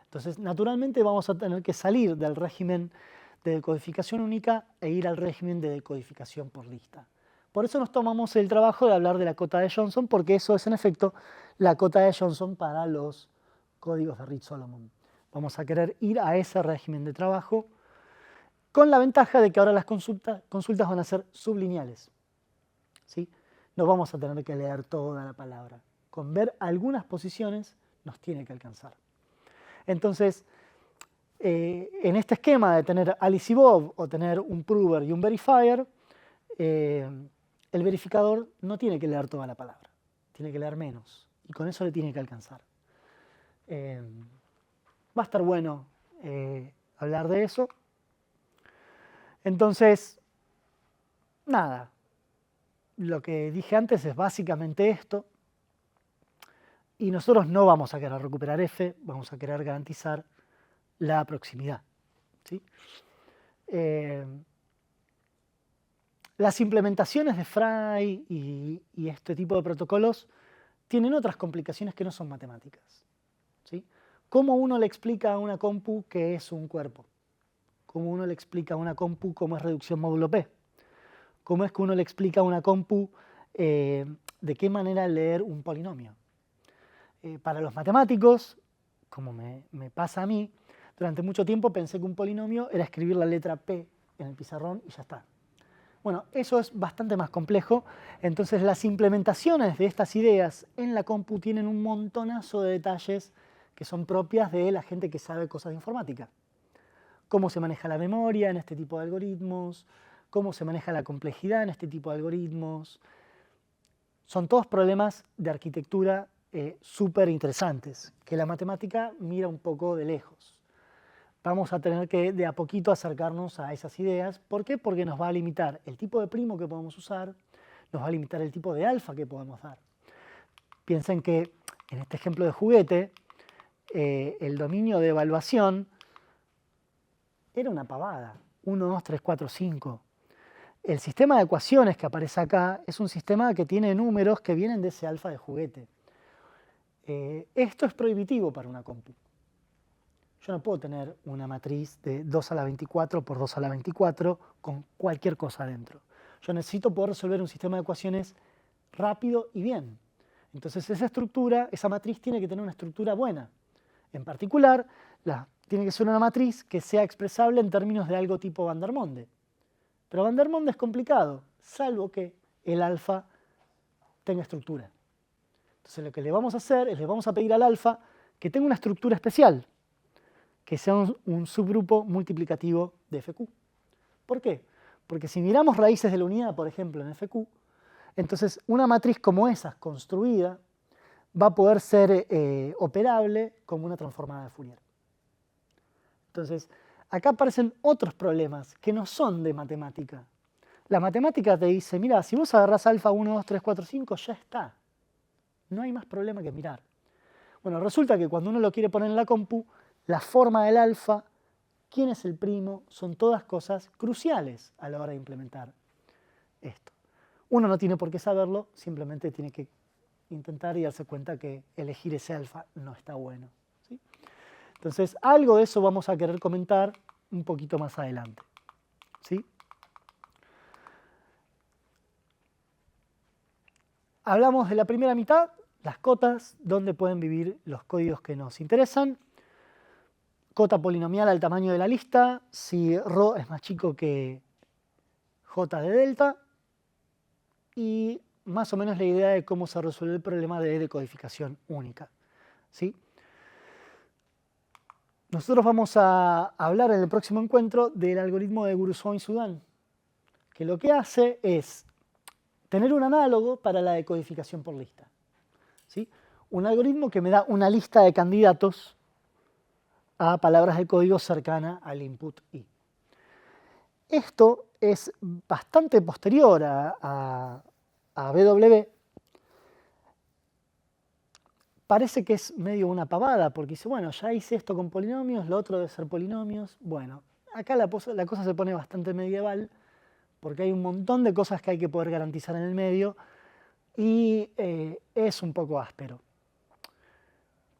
Entonces, naturalmente vamos a tener que salir del régimen de decodificación única e ir al régimen de decodificación por lista. Por eso nos tomamos el trabajo de hablar de la cota de Johnson, porque eso es en efecto la cota de Johnson para los códigos de Reed-Solomon. Vamos a querer ir a ese régimen de trabajo con la ventaja de que ahora las consultas van a ser sublineales. ¿Sí? No vamos a tener que leer toda la palabra. Con ver algunas posiciones nos tiene que alcanzar. Entonces, en este esquema de tener Alice y Bob o tener un prover y un verifier, el verificador no tiene que leer toda la palabra, tiene que leer menos y con eso le tiene que alcanzar. Va a estar bueno hablar de eso. Entonces, nada, lo que dije antes es básicamente esto. Y nosotros no vamos a querer recuperar F, vamos a querer garantizar la proximidad. ¿Sí? Las implementaciones de Fry y este tipo de protocolos tienen otras complicaciones que no son matemáticas. ¿Sí? ¿Cómo uno le explica a una compu qué es un cuerpo? ¿Cómo uno le explica a una compu cómo es reducción módulo P? ¿Cómo es que uno le explica a una compu de qué manera leer un polinomio? Para los matemáticos, como me pasa a mí, durante mucho tiempo pensé que un polinomio era escribir la letra P en el pizarrón y ya está. Bueno, eso es bastante más complejo, entonces las implementaciones de estas ideas en la compu tienen un montonazo de detalles que son propias de la gente que sabe cosas de informática. Cómo se maneja la memoria en este tipo de algoritmos, cómo se maneja la complejidad en este tipo de algoritmos. Son todos problemas de arquitectura súper interesantes, que la matemática mira un poco de lejos. Vamos a tener que de a poquito acercarnos a esas ideas. ¿Por qué? Porque nos va a limitar el tipo de primo que podemos usar, nos va a limitar el tipo de alfa que podemos dar. Piensen que en este ejemplo de juguete, el dominio de evaluación era una pavada, 1, 2, 3, 4, 5. El sistema de ecuaciones que aparece acá es un sistema que tiene números que vienen de ese alfa de juguete. Esto es prohibitivo para una compu. Yo no puedo tener una matriz de 2 a la 24 por 2 a la 24 con cualquier cosa adentro. Yo necesito poder resolver un sistema de ecuaciones rápido y bien. Entonces esa estructura, esa matriz tiene que tener una estructura buena. En particular, tiene que ser una matriz que sea expresable en términos de algo tipo Vandermonde. Pero Vandermonde es complicado, salvo que el alfa tenga estructura. Entonces lo que le vamos a hacer es le vamos a pedir al alfa que tenga una estructura especial, que sea un subgrupo multiplicativo de FQ. ¿Por qué? Porque si miramos raíces de la unidad, por ejemplo, en FQ, entonces una matriz como esa, construida, va a poder ser operable como una transformada de Fourier. Entonces, acá aparecen otros problemas que no son de matemática. La matemática te dice, mira, si vos agarrás alfa 1, 2, 3, 4, 5, ya está. No hay más problema que mirar. Bueno, resulta que cuando uno lo quiere poner en la compu, la forma del alfa, quién es el primo, son todas cosas cruciales a la hora de implementar esto. Uno no tiene por qué saberlo, simplemente tiene que intentar y darse cuenta que elegir ese alfa no está bueno, ¿sí? Entonces, algo de eso vamos a querer comentar un poquito más adelante, ¿sí? Hablamos de la primera mitad, las cotas, donde pueden vivir los códigos que nos interesan. Cota polinomial al tamaño de la lista, si ρ es más chico que j de delta, y más o menos la idea de cómo se resuelve el problema de decodificación única, ¿sí? Nosotros vamos a hablar en el próximo encuentro del algoritmo de Guruswamy-Sudán, que lo que hace es tener un análogo para la decodificación por lista, ¿sí? Un algoritmo que me da una lista de candidatos a palabras de código cercana al input i. Esto es bastante posterior a BW. Parece que es medio una pavada, porque dice, bueno, ya hice esto con polinomios, lo otro debe ser polinomios. Bueno, acá la cosa se pone bastante medieval, porque hay un montón de cosas que hay que poder garantizar en el medio, y es un poco áspero.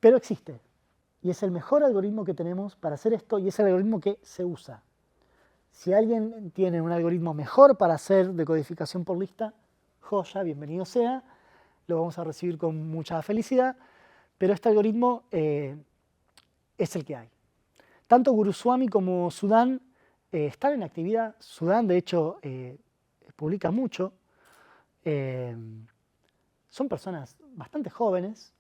Pero existe, y es el mejor algoritmo que tenemos para hacer esto, y es el algoritmo que se usa. Si alguien tiene un algoritmo mejor para hacer decodificación por lista, joya, bienvenido sea, lo vamos a recibir con mucha felicidad, pero este algoritmo es el que hay. Tanto Guruswamy como Sudán están en actividad. Sudán, de hecho, publica mucho. Son personas bastante jóvenes.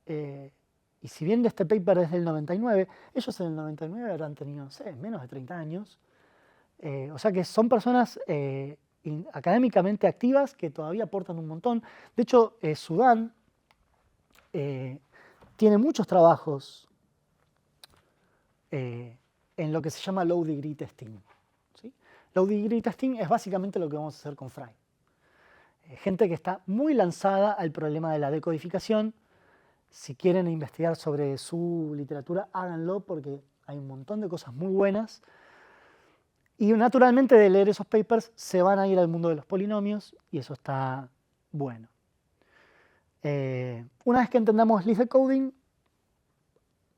Y si bien este paper es del 99, ellos en el 99 habrán tenido, no sé, menos de 30 años. O sea que son personas académicamente activas que todavía aportan un montón. De hecho, Sudán tiene muchos trabajos en lo que se llama low degree testing, ¿sí? Low degree testing es básicamente lo que vamos a hacer con Fry. Gente que está muy lanzada al problema de la decodificación. Si quieren investigar sobre su literatura, háganlo porque hay un montón de cosas muy buenas. Y naturalmente de leer esos papers se van a ir al mundo de los polinomios y eso está bueno. Una vez que entendamos list decoding,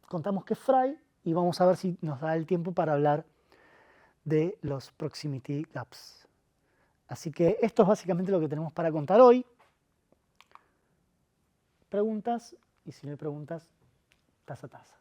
contamos que es Fry y vamos a ver si nos da el tiempo para hablar de los proximity gaps. Así que esto es básicamente lo que tenemos para contar hoy. Preguntas, y si no hay preguntas, taza a taza.